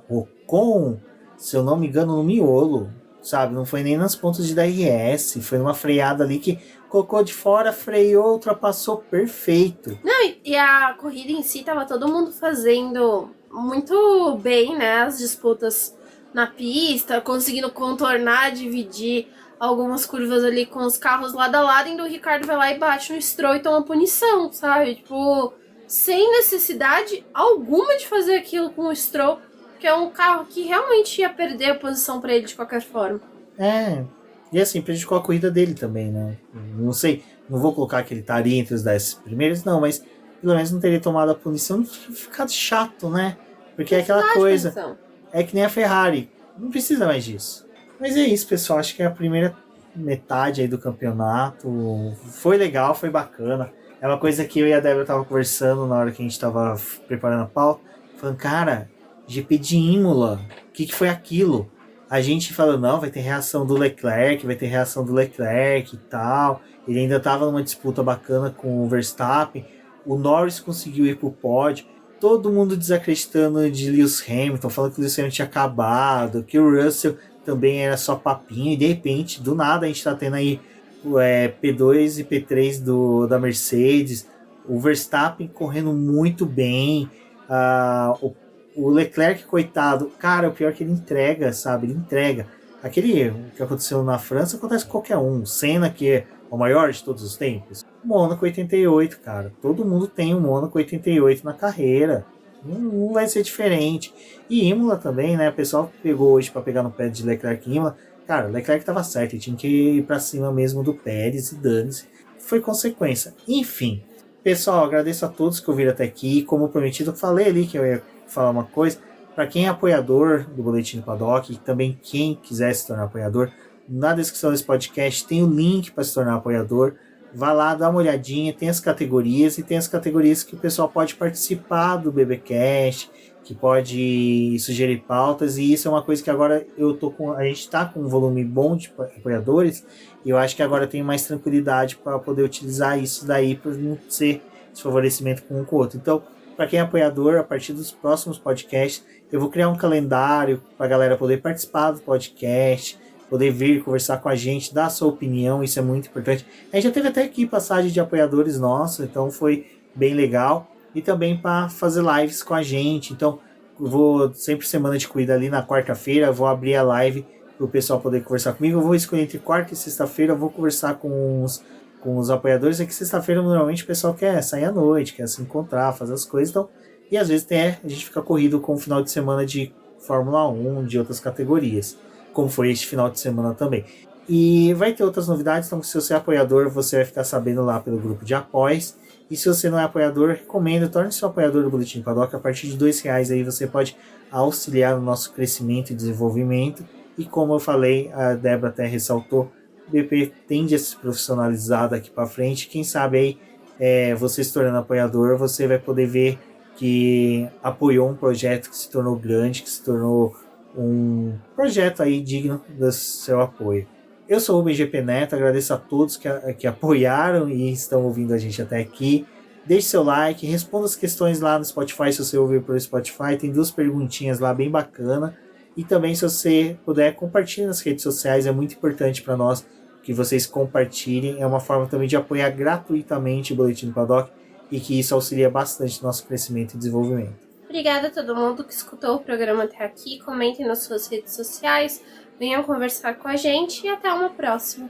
Speaker 1: o Ocon, se eu não me engano, no miolo, sabe? Não foi nem nas pontas de DRS, foi numa freada ali que colocou de fora, freou, ultrapassou perfeito.
Speaker 2: Não, e a corrida em si tava todo mundo fazendo muito bem, né? As disputas na pista, conseguindo contornar, dividir algumas curvas ali com os carros lado a lado, e o Ricardo vai lá e bate no Stroll e toma punição, sabe? Tipo, sem necessidade alguma de fazer aquilo com o Stroll, que é um carro que realmente ia perder a posição pra ele de qualquer forma.
Speaker 1: E assim, prejudicou a corrida dele também, né? Não sei, não vou colocar que ele estaria entre os 10 primeiros, não, mas pelo menos não teria tomado a punição, não teria ficado chato, né? Porque é aquela coisa, é que nem a Ferrari, não precisa mais disso. Mas é isso, pessoal, acho que é a primeira metade aí do campeonato, foi legal, foi bacana. É uma coisa que eu e a Débora tava conversando na hora que a gente tava preparando a pauta, falando, cara, GP de Imola, o que foi aquilo? A gente falou, não, vai ter reação do Leclerc, e tal. Ele ainda estava numa disputa bacana com o Verstappen. O Norris conseguiu ir pro pódio. Todo mundo desacreditando de Lewis Hamilton, falando que o Lewis Hamilton tinha acabado, que o Russell também era só papinho. E de repente, do nada, a gente tá tendo aí P2 e P3 da Mercedes. O Verstappen correndo muito bem. O Leclerc, coitado, cara, o pior é que ele entrega, sabe? Ele entrega. Aquele erro que aconteceu na França acontece com qualquer um. Senna, que é o maior de todos os tempos. Mônaco 88, cara. Todo mundo tem um Mônaco 88 na carreira. Não vai ser diferente. E Imola também, né? O pessoal pegou hoje para pegar no pé de Leclerc e Imola. Cara, o Leclerc tava certo. Ele tinha que ir pra cima mesmo do Pérez e dane-se. Foi consequência. Enfim. Pessoal, agradeço a todos que ouviram até aqui. Como prometido, eu falei ali que eu ia falar uma coisa. Para quem é apoiador do Boletim do Paddock e também quem quiser se tornar apoiador, na descrição desse podcast tem o link para se tornar apoiador. Vá lá, dá uma olhadinha, tem as categorias e tem as categorias que o pessoal pode participar do BBcast, que pode sugerir pautas, e isso é uma coisa que agora a gente está com um volume bom de apoiadores, e eu acho que agora tem mais tranquilidade para poder utilizar isso daí para não ser desfavorecimento com um com o outro. Então, para quem é apoiador, a partir dos próximos podcasts, eu vou criar um calendário para a galera poder participar do podcast, poder vir conversar com a gente, dar a sua opinião, isso é muito importante. A gente já teve até aqui passagem de apoiadores nossos, então foi bem legal. E também para fazer lives com a gente. Então, eu vou sempre semana de corrida ali na quarta-feira, vou abrir a live para o pessoal poder conversar comigo. Eu vou escolher entre quarta e sexta-feira, vou conversar com os apoiadores. É que sexta-feira normalmente o pessoal quer sair à noite, quer se encontrar, fazer as coisas. Então, e às vezes a gente fica corrido com o final de semana de Fórmula 1, de outras categorias, como foi este final de semana também. E vai ter outras novidades, então se você é apoiador, você vai ficar sabendo lá pelo grupo de apoios. E se você não é apoiador, recomendo, torne-se um apoiador do Boletim Paddock. A partir de R$2 aí você pode auxiliar no nosso crescimento e desenvolvimento. E como eu falei, a Débora até ressaltou, o BP tende a se profissionalizar daqui para frente. Quem sabe aí, você se tornando apoiador, você vai poder ver que apoiou um projeto que se tornou grande, que se tornou um projeto aí digno do seu apoio. Eu sou o BGP Neto, agradeço a todos que apoiaram e estão ouvindo a gente até aqui. Deixe seu like, responda as questões lá no Spotify, se você ouvir pelo Spotify, tem 2 perguntinhas lá bem bacana. E também, se você puder, compartilhe nas redes sociais, é muito importante para nós que vocês compartilhem. É uma forma também de apoiar gratuitamente o Boletim do Paddock e que isso auxilia bastante no nosso crescimento e desenvolvimento.
Speaker 2: Obrigada a todo mundo que escutou o programa até aqui. Comentem nas suas redes sociais, venham conversar com a gente e até uma próxima.